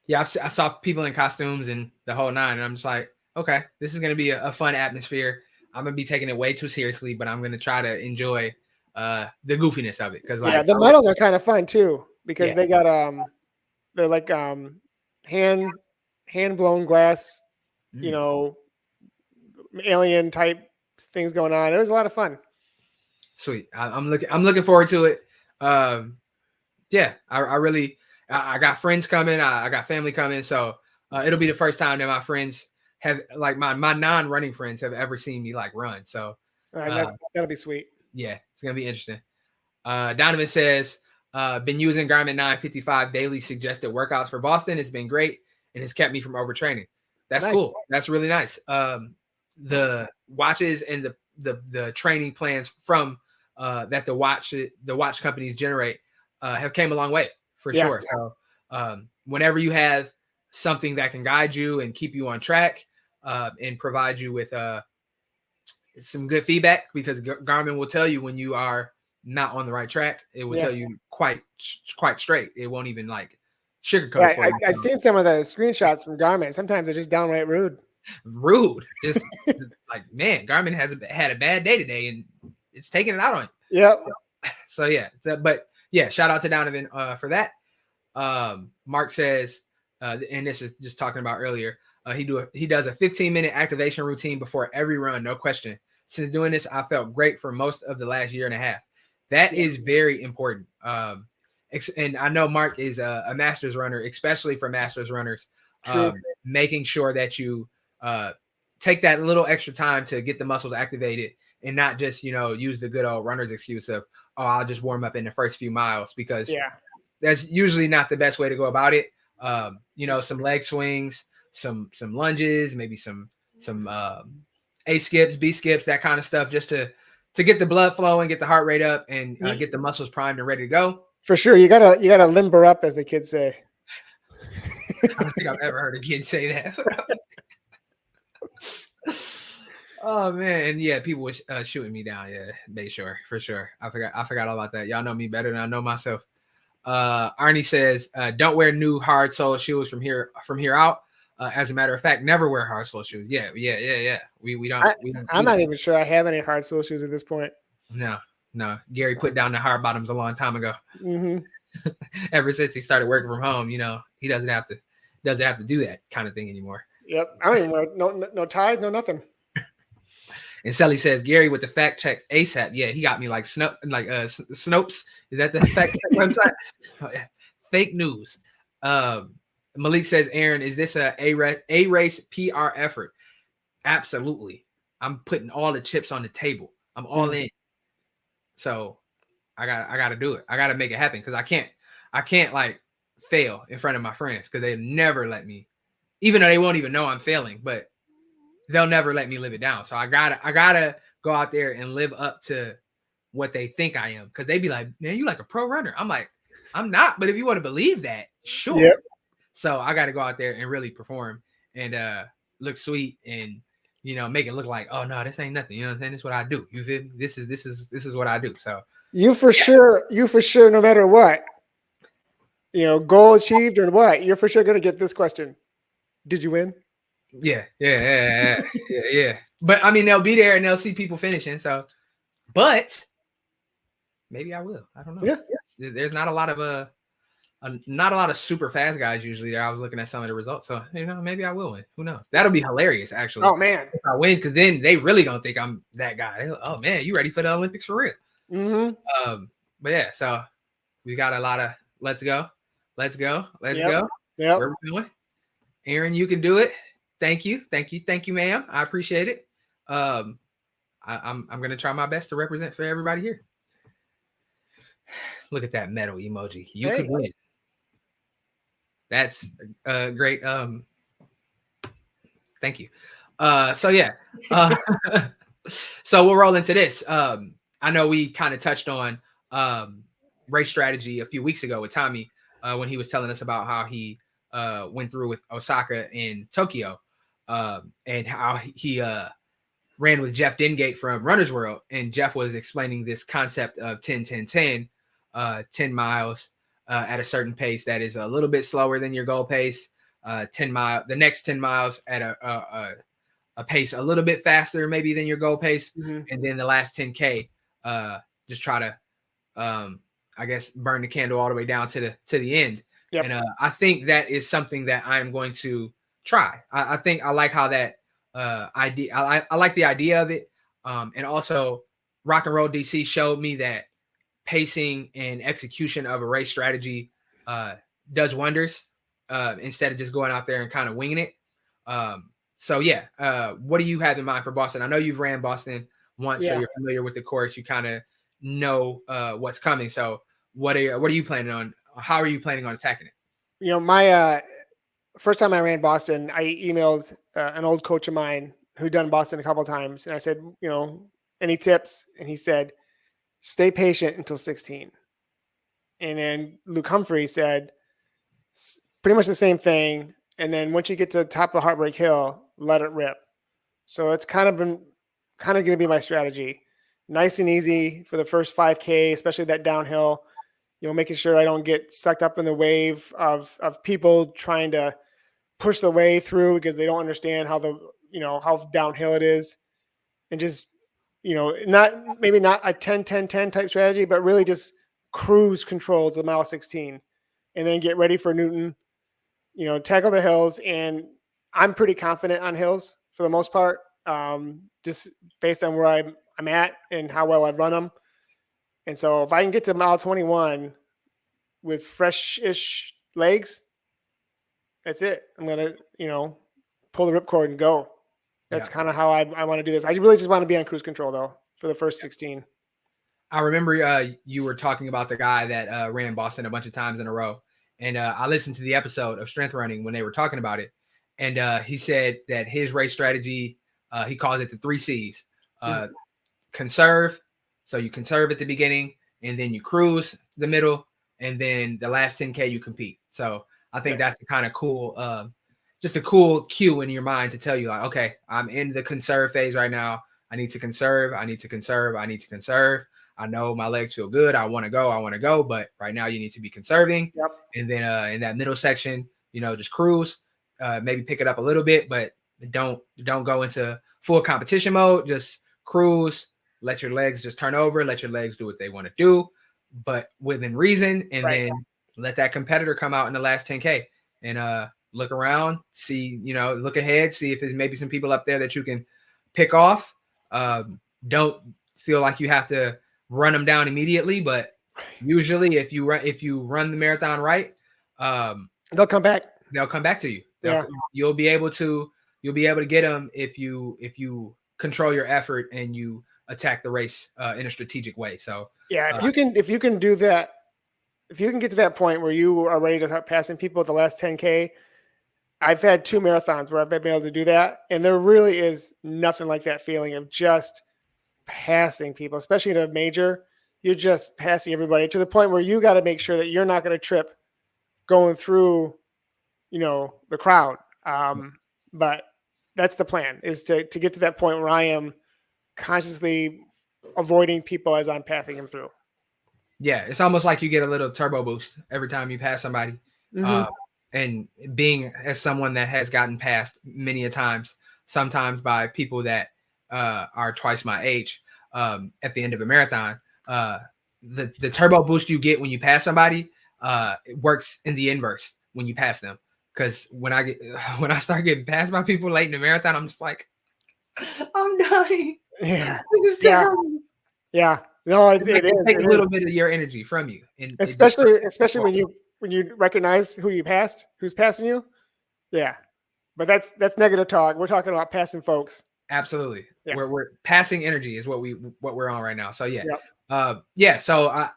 Yeah, I saw people in costumes and the whole nine, and I'm just like, okay, this is going to be a fun atmosphere. I'm going to be taking it way too seriously, but I'm going to try to enjoy the goofiness of it. Because the medals are kind of fun too, because they got they're like hand blown glass, alien type things going on. It was a lot of fun. Sweet. I'm looking forward to it. I got friends coming. I got family coming. So it'll be the first time that my friends have, like, my non-running friends have ever seen me like run. So that'll be sweet. Yeah, it's gonna be interesting. Donovan says, been using Garmin 955 daily suggested workouts for Boston. It's been great and has kept me from overtraining. That's nice. Cool. That's really nice. The watches and the training plans from that the watch companies generate have came a long way for sure. So whenever you have something that can guide you and keep you on track and provide you with some good feedback, because Garmin will tell you when you are not on the right track. It will tell you quite straight. It won't even like sugarcoat Yeah, it for you. I've seen some of the screenshots from Garmin. Sometimes they're just downright rude. Rude. Just like, man, Garmin has had a bad day today and it's taking it out on you. Yep. So yeah, but yeah, shout out to Donovan for that. Mark says, and this is just talking about earlier, he does a 15-minute activation routine before every run, no question. Since doing this, I felt great for most of the last year and a half. That is very important. And I know Mark is a Masters runner, especially for Masters runners. Making sure that you take that little extra time to get the muscles activated and not just, use the good old runner's excuse of, oh, I'll just warm up in the first few miles, because that's usually not the best way to go about it. Some leg swings, some lunges, maybe some A skips, B skips, that kind of stuff, just to get the blood flowing, get the heart rate up, and get the muscles primed and ready to go. For sure, you gotta limber up, as the kids say. I don't think I've ever heard a kid say that. Oh man, and yeah, people were shooting me down. Yeah, Bayshore, for sure. I forgot all about that. Y'all know me better than I know myself. Arnie says, don't wear new hard sole shoes from here out. As a matter of fact, never wear hard sole shoes. Yeah. We don't. I'm not even sure I have any hard sole shoes at this point. No. Gary put down the hard bottoms a long time ago. Mm-hmm. Ever since he started working from home, he doesn't have to do that kind of thing anymore. Yep. I don't even wear no ties, no nothing. And Sally says, Gary with the fact check ASAP. Yeah, he got me like Snopes. Is that the fact check website? Oh, yeah. Fake news. Malik says, Aaron, is this a race PR effort? Absolutely. I'm putting all the chips on the table. I'm all in. So I gotta do it. I gotta make it happen, because I can't like fail in front of my friends, because they never let me, even though they won't even know I'm failing, but they'll never let me live it down. So I gotta go out there and live up to what they think I am, because they be like, man, you like a pro runner. I'm like, I'm not, but if you want to believe that, sure. Yep. So I got to go out there and really perform and look sweet and make it look like, oh no, this ain't nothing. You know what I'm saying? This is what I do. You feel me? This is what I do. So you for sure, no matter what, goal achieved or what, you're for sure gonna get this question. Did you win? Yeah. But I mean, they'll be there and they'll see people finishing. So, but maybe I will. I don't know. Yeah. There's not a lot of super fast guys usually there. I was looking at some of the results, so maybe I will win. Who knows? That'll be hilarious, actually. Oh man, if I win, because then they really don't think I'm that guy. Oh man, you ready for the Olympics for real? Mm-hmm. But yeah, so we got a lot of let's go. Go. Yeah. Where we going? Aaron, you can do it. Thank you, ma'am. I appreciate it. I'm gonna try my best to represent for everybody here. Look at that medal emoji. You could win. That's great. Thank you. So yeah. So we'll roll into this. I know we kind of touched on race strategy a few weeks ago with Tommy when he was telling us about how he went through with Osaka and Tokyo, and how he ran with Jeff Dingate from Runner's World, and Jeff was explaining this concept of 10 miles at a certain pace that is a little bit slower than your goal pace. The next 10 miles at a pace a little bit faster maybe than your goal pace, and then the last 10K just try to I guess burn the candle all the way down to the end. Yep. And I think that is something that I'm going to try. I think I like how that idea. I like the idea of it, and also Rock and Roll DC showed me that pacing and execution of a race strategy does wonders instead of just going out there and kind of winging it. So yeah, what do you have in mind for Boston? I know you've ran Boston once, so you're familiar with the course. You kind of know what's coming. So what are you planning on? How are you planning on attacking it? My first time I ran Boston, I emailed an old coach of mine who'd done Boston a couple of times, and I said, any tips? And he said, stay patient until 16. And then Luke Humphrey said pretty much the same thing. And then once you get to the top of Heartbreak Hill, let it rip. So it's kind of going to be my strategy. Nice and easy for the first 5K, especially that downhill. making sure I don't get sucked up in the wave of people trying to push the way through because they don't understand how how downhill it is, and just not a 10-10-10 type strategy, but really just cruise control to mile 16, and then get ready for Newton. Tackle the hills, and I'm pretty confident on hills for the most part, just based on where I'm at and how well I've run them. And so if I can get to mile 21 with fresh-ish legs, that's it. I'm gonna pull the ripcord and go. That's kind of how I want to do this. I really just want to be on cruise control though for the first 16. I remember you were talking about the guy that ran Boston a bunch of times in a row. And I listened to the episode of Strength Running when they were talking about it. And he said that his race strategy, he calls it the 3 C's. Conserve. So you conserve at the beginning, and then you cruise the middle, and then the last 10K you compete. So I think that's the kind of cool, just a cool cue in your mind to tell you, like, okay, I'm in the conserve phase right now. I need to conserve. I need to conserve. I need to conserve. I know my legs feel good. I want to go. But right now you need to be conserving. Yep. And then in that middle section, just cruise, maybe pick it up a little bit, but don't go into full competition mode. Just cruise, let your legs just turn over, let your legs do what they want to do, but within reason. And then let that competitor come out in the last 10K and look around, see, look ahead, see if there's maybe some people up there that you can pick off. Don't feel like you have to run them down immediately, but usually if you run the marathon right, they'll come back. They'll come back to you. You'll be able to get them if you control your effort and you attack the race in a strategic way. So if you can do that, if you can get to that point where you are ready to start passing people at the last 10K, I've had 2 marathons where I've been able to do that, and there really is nothing like that feeling of just passing people, especially at a major. You're just passing everybody to the point where you got to make sure that you're not going to trip going through, the crowd. But that's the plan, is to get to that point where I am consciously avoiding people as I'm passing them through. Yeah, it's almost like you get a little turbo boost every time you pass somebody. And being as someone that has gotten passed many a times, sometimes by people that are twice my age, at the end of a marathon, the turbo boost you get when you pass somebody, it works in the inverse when you pass them. Because when I start getting passed by people late in the marathon, I'm just like, I'm dying. Yeah. This is terrible. Yeah. No, it takes a little bit of your energy from you, and especially when you recognize who's passing you. Yeah, but that's negative talk. We're talking about passing folks. Absolutely. Yeah. We're passing energy is what we're on right now. So yeah. So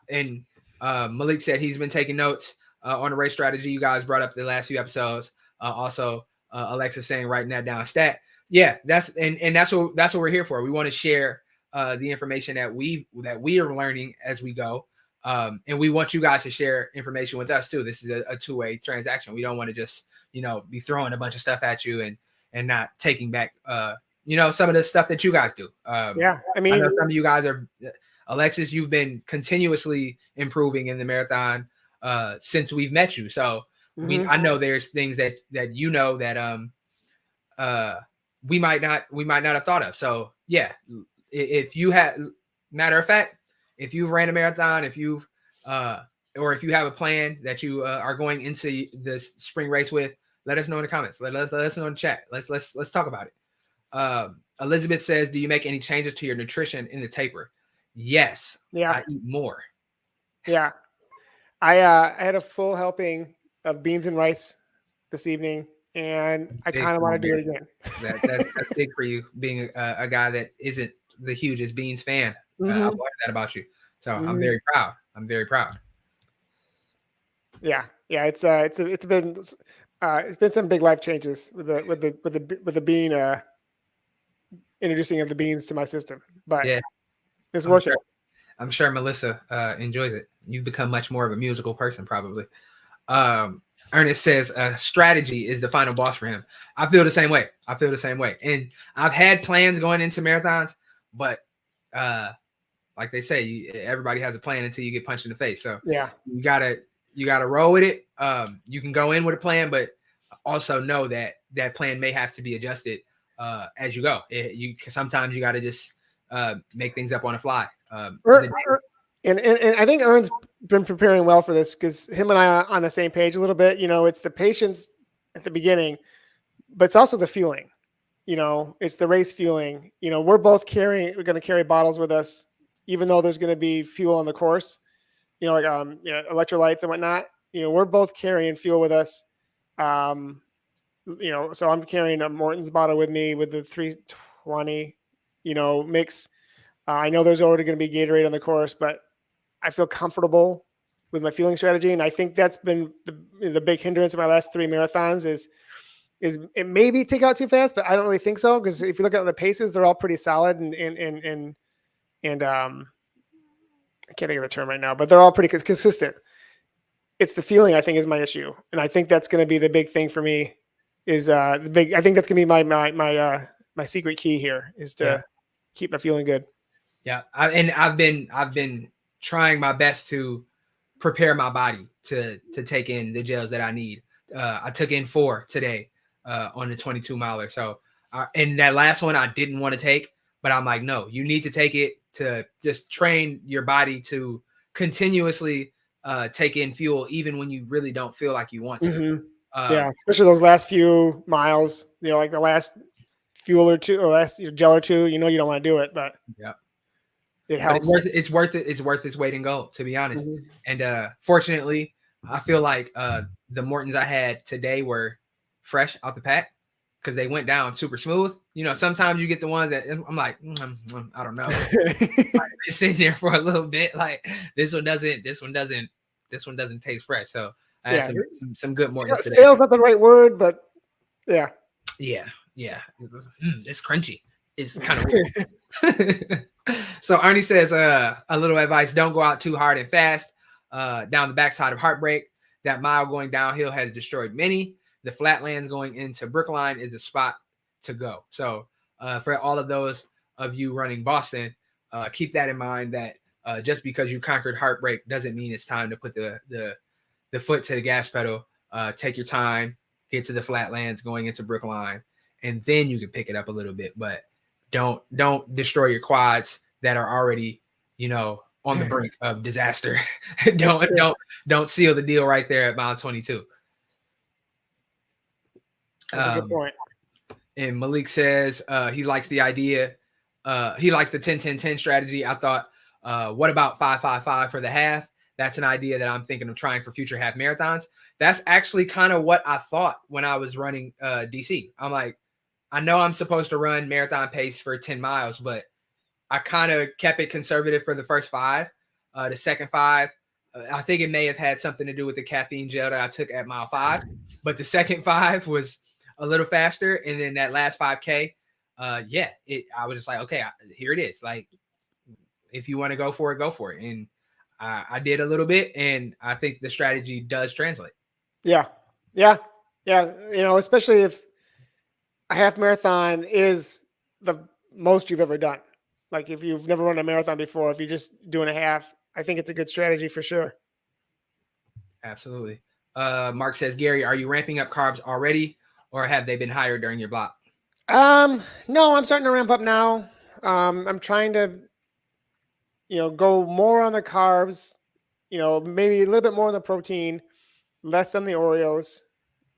Malik said he's been taking notes on the race strategy you guys brought up the last few episodes. Also, Alexa saying writing that down stat. Yeah, that's what we're here for. We want to share the information that we are learning as we go, and we want you guys to share information with us too. This is a two-way transaction. We don't want to just be throwing a bunch of stuff at you and not taking back some of the stuff that you guys do. I know some of you guys are, Alexis, you've been continuously improving in the marathon since we've met you. So I know there's things that that we might not have thought of. So yeah, if you have, matter of fact, if you've ran a marathon, if you've or if you have a plan that you are going into this spring race with, let us know in the comments. Let us know in the chat. Let's talk about it. Elizabeth says, do you make any changes to your nutrition in the taper? Yes. Yeah. I eat more. Yeah. I had a full helping of beans and rice this evening, and I kind of want to do it again. That's big for you, being a guy that isn't the hugest beans fan. I've learned that about you. So I'm very proud. Yeah. It's been some big life changes with the bean introducing of the beans to my system, but yeah, it's working. I'm sure Melissa enjoys it. You've become much more of a musical person, probably. Ernest says strategy is the final boss for him. I feel the same way. And I've had plans going into marathons, but like they say, everybody has a plan until you get punched in the face. So Yeah. you gotta roll with it. You can go in with a plan, but also know that that plan may have to be adjusted as you go. Sometimes you got to just make things up on the fly. And I think Ern's been preparing well for this because him and I are on the same page a little bit. It's the patience at the beginning, but it's also the fueling. It's the race fueling. We're going to carry bottles with us, even though there's going to be fuel on the course. Like electrolytes and whatnot. We're both carrying fuel with us. So I'm carrying a Morton's bottle with me with the 320, mix. I know there's already going to be Gatorade on the course, but I feel comfortable with my fueling strategy. And I think that's been the big hindrance of my last 3 marathons is it maybe take out too fast, but I don't really think so. Because if you look at the paces, they're all pretty solid and I can't think of the term right now, but they're all pretty consistent. It's the feeling I think is my issue. And I think that's going to be the big thing for me is I think that's going to be my secret key here is to keep my feeling good. Yeah. I've been trying my best to prepare my body to take in the gels that I need. I took in 4 today on the 22 miler. So, and that last one I didn't want to take, but I'm like, no, you need to take it to just train your body to continuously take in fuel, even when you really don't feel like you want to. Mm-hmm. Especially those last few miles, like the last fuel or two or last gel or two, you don't want to do it, but it helps. But it's worth it. It's worth its weight in gold, to be honest. Mm-hmm. And fortunately, I feel like the Mortons I had today were fresh out the pack because they went down super smooth. Sometimes you get the ones that I'm like, I don't know. It's sitting there for a little bit. Like this one doesn't taste fresh. So I had some good Mortons today. Stale's not the right word, but yeah. It's crunchy. It's kind of weird. So Ernie says, a little advice: don't go out too hard and fast. Down the backside of Heartbreak, that mile going downhill has destroyed many. The flatlands going into Brookline is the spot to go. So for all of those of you running Boston, keep that in mind that just because you conquered Heartbreak doesn't mean it's time to put the foot to the gas pedal. Take your time, get to the flatlands going into Brookline, and then you can pick it up a little bit. But don't destroy your quads that are already, on the brink of disaster. don't seal the deal right there at mile 22. That's a good point. And Malik says he likes the idea. He likes the 10-10-10 strategy. I thought, what about 5-5-5 for the half? That's an idea that I'm thinking of trying for future half marathons. That's actually kind of what I thought when I was running DC. I'm like, I know I'm supposed to run marathon pace for 10 miles, but I kind of kept it conservative for the first 5. The second 5, I think it may have had something to do with the caffeine gel that I took at mile 5, but the second 5 was a little faster. And then that last 5K, I was just like, okay, here it is. Like, if you want to go for it, go for it. And I did a little bit, and I think the strategy does translate. Yeah. Especially if a half marathon is the most you've ever done. Like if you've never run a marathon before, if you're just doing a half, I think it's a good strategy for sure. Absolutely. Mark says, Gary, are you ramping up carbs already, or have they been higher during your block? No, I'm starting to ramp up now. I'm trying to, go more on the carbs, maybe a little bit more on the protein, less on the Oreos.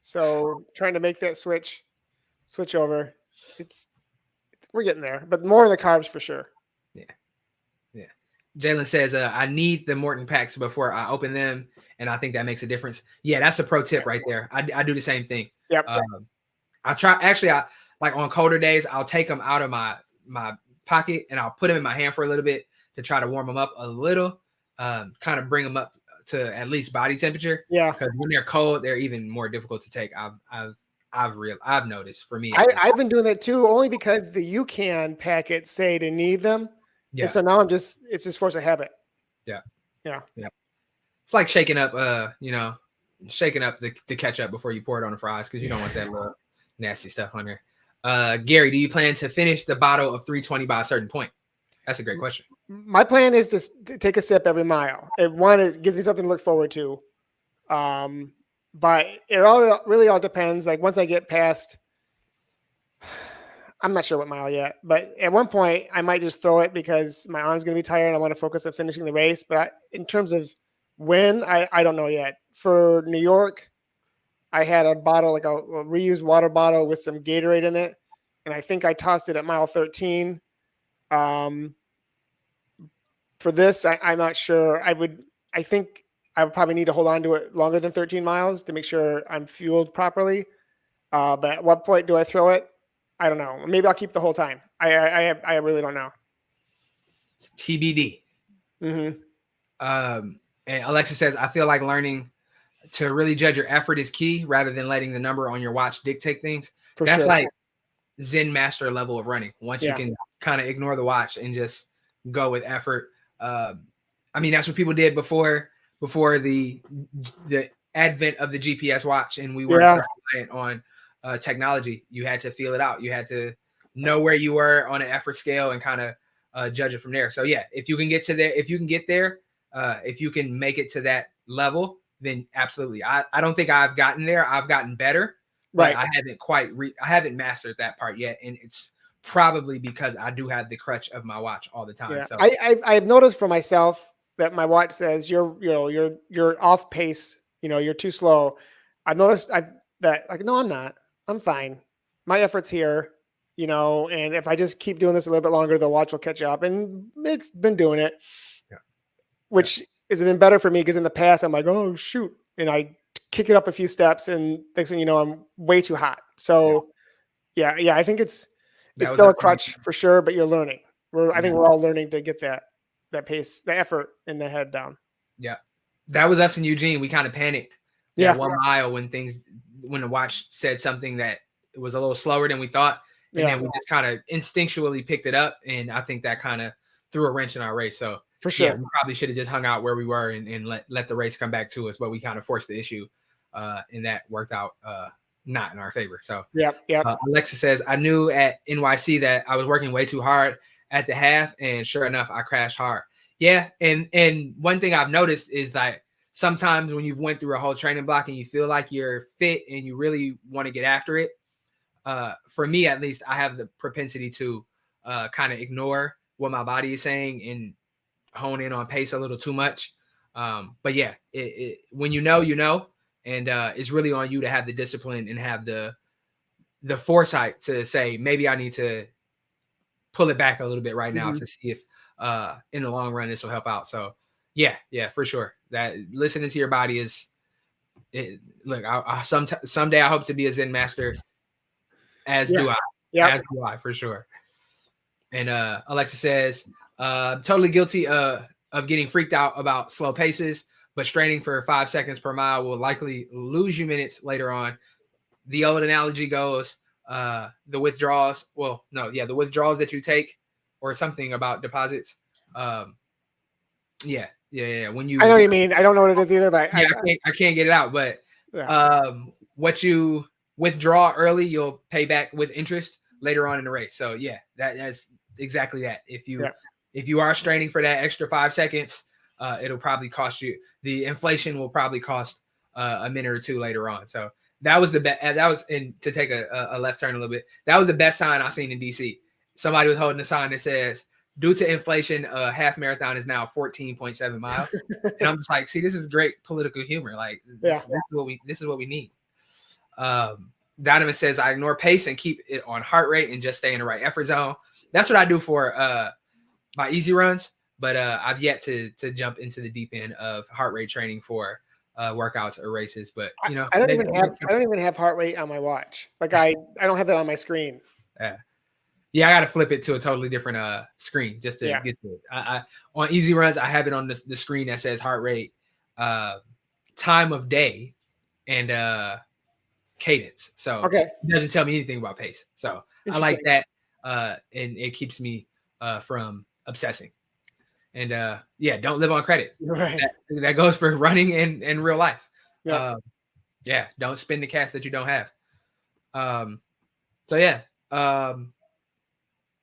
So trying to make that switch over. We're getting there, but more on the carbs for sure. Yeah. Jalen says, I need the Morton packs before I open them, and I think that makes a difference. Yeah, that's a pro tip right there. I do the same thing. Yep. I like on colder days, I'll take them out of my pocket and I'll put them in my hand for a little bit to try to warm them up a little, kind of bring them up to at least body temperature. Yeah. Because when they're cold, they're even more difficult to take. I've noticed for me. I've been doing that too, only because the UCAN packets say to need them. Yeah. And so now it's just force of habit. Yeah. Yeah. It's like shaking up, the ketchup before you pour it on the fries, because you don't want that little nasty stuff on there. Gary, do you plan to finish the bottle of 320 by a certain point? That's a great question. My plan is to take a sip every mile. It gives me something to look forward to. But it all really all depends. Like once I get past, I'm not sure what mile yet, but at one point I might just throw it because my arm's going to be tired and I want to focus on finishing the race. But in terms of when, I don't know yet. For New York, I had a bottle, like a reused water bottle with some Gatorade in it. And I think I tossed it at mile 13. For this, I'm not sure. I think I would probably need to hold on to it longer than 13 miles to make sure I'm fueled properly. But at what point do I throw it? I don't know. Maybe I'll keep the whole time. I really don't know. TBD. Mm-hmm. And Alexa says, I feel like learning to really judge your effort is key rather than letting the number on your watch dictate things. That's like Zen master level of running. Once you can kind of ignore the watch and just go with effort. I mean, that's what people did before the advent of the GPS watch, and we weren't reliant on technology. You had to feel it out. You had to know where you were on an effort scale and kind of judge it from there. So yeah, if you can get there, if you can make it to that level, then absolutely. I don't think I've gotten there. I've gotten better, but I haven't mastered that part yet, and it's probably because I do have the crutch of my watch all the time. Yeah. So I've noticed for myself that my watch says you're off pace. You're too slow. I've noticed no, I'm not. I'm fine. My effort's here. And if I just keep doing this a little bit longer, the watch will catch up, and it's been doing it. Yeah. Which has been better for me because in the past I'm like, oh shoot, and I kick it up a few steps, and next thing you know, I'm way too hot. So yeah, I think it's still a crutch for sure, but you're learning. I think we're all learning to get that pace, the effort in the head down. Yeah. That was us in Eugene. We kind of panicked that 1 mile when the watch said something that it was a little slower than we thought. And then we just kind of instinctually picked it up. And I think that kind of threw a wrench in our race. So for sure, we probably should have just hung out where we were and let the race come back to us. But we kind of forced the issue and that worked out not in our favor. So Alexa says, I knew at NYC that I was working way too hard at the half, and sure enough, I crashed hard. Yeah, and one thing I've noticed is that sometimes when you've went through a whole training block and you feel like you're fit and you really want to get after it, for me at least, I have the propensity to kind of ignore what my body is saying and hone in on pace a little too much. But yeah, when you know, and it's really on you to have the discipline and have the foresight to say, maybe I need to pull it back a little bit right now to see if in the long run this will help out. So yeah, for sure. That listening to your body is look, someday I hope to be a Zen master, as do I. As do I, for sure. And Alexa says, totally guilty of getting freaked out about slow paces, but straining for 5 seconds per mile will likely lose you minutes later on. The old analogy goes, the withdrawals that you take, or something about deposits. When you, I know what you mean. I don't know what it is either, but I can't get it out. But what you withdraw early, you'll pay back with interest later on in the race. So yeah, that's exactly that. If you are straining for that extra 5 seconds, it'll probably cost you. The inflation will probably cost a minute or two later on. So that was the best. That was to take a left turn a little bit. That was the best sign I've seen in DC. Somebody was holding a sign that says, "Due to inflation, half marathon is now 14.7 miles." And I'm just like, see, this is great political humor. Like, this is what we need. Donovan says, I ignore pace and keep it on heart rate and just stay in the right effort zone. That's what I do for my easy runs, but I've yet to jump into the deep end of heart rate training for workouts or races. But I don't even have heart rate on my watch. Like I don't have that on my screen. Yeah, I got to flip it to a totally different screen just to get to it. I on easy runs, I have it on the screen that says heart rate, time of day, and cadence. So it doesn't tell me anything about pace. So I like that, and it keeps me from obsessing. And don't live on credit. Right. That goes for running and real life. Don't spend the cash that you don't have.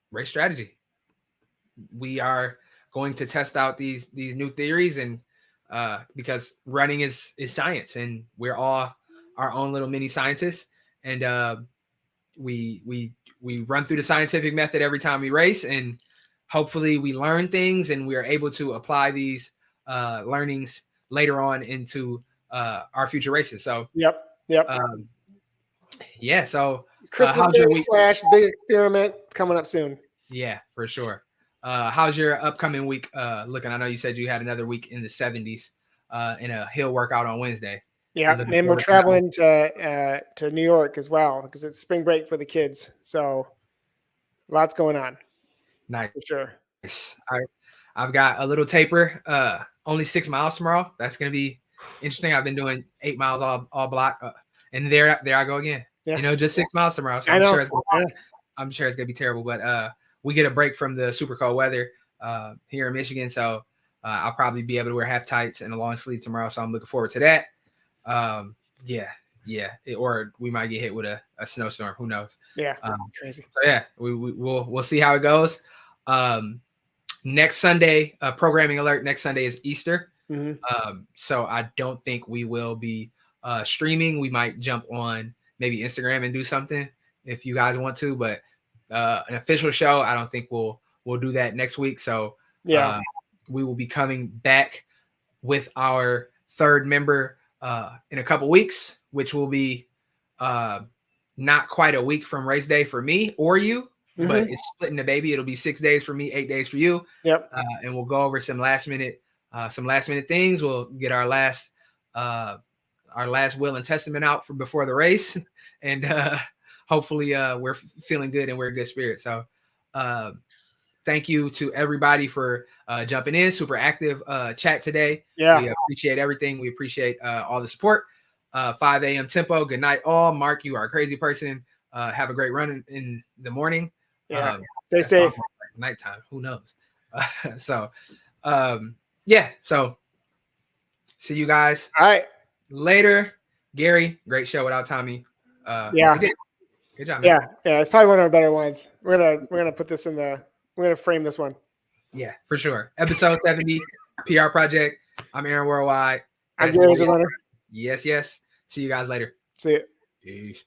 Race strategy. We are going to test out these new theories, and because running is science, and we're all our own little mini scientists, and we run through the scientific method every time we race, and hopefully we learn things and we are able to apply these learnings later on into our future races. So Yep. yeah, so Christmas how's Day your week? / big experiment coming up soon. Yeah, for sure. How's your upcoming week looking? I know you said you had another week in the 70s in a hill workout on Wednesday. Yeah, looking and we're forward to that one? traveling to New York as well because it's spring break for the kids. So lots going on Nice. for sure. I've got a little taper, only 6 miles tomorrow. That's gonna be interesting. I've been doing 8 miles all block, and there I go again. Yeah. You know, just 6 miles tomorrow. So I know. I'm sure it's gonna be terrible, but we get a break from the super cold weather here in Michigan, so I'll probably be able to wear half tights and a long sleeve tomorrow. So I'm looking forward to that. Or we might get hit with a snowstorm. Who knows? Yeah, crazy. So yeah, we'll see how it goes. Next Sunday, programming alert. Next Sunday is Easter. Mm-hmm. So I don't think we will be streaming. We might jump on maybe Instagram and do something if you guys want to, but an official show, I don't think we'll do that next week. So yeah, we will be coming back with our third member in a couple weeks, which will be not quite a week from race day for me or you, but it's splitting the baby. It'll be 6 days for me, 8 days for you. Yep. And we'll go over some last minute things. We'll get our last will and testament out for before the race, and hopefully we're feeling good and we're in good spirits. So thank you to everybody for jumping in. Super active chat today. Yeah. We appreciate everything. We appreciate all the support. 5 a.m. tempo. Good night, all. Mark, you are a crazy person. Have a great run in the morning. Yeah. Stay safe. Nighttime. Who knows? So see you guys. All right. Later. Gary, great show without Tommy. Yeah. Good job, man. Yeah. It's probably one of our better ones. We're gonna put this we're gonna frame this one. Yeah, for sure. Episode 70, PR Project. I'm Aaron Worldwide. I'm Gary Zerliner. Yes. See you guys later. See you. Peace.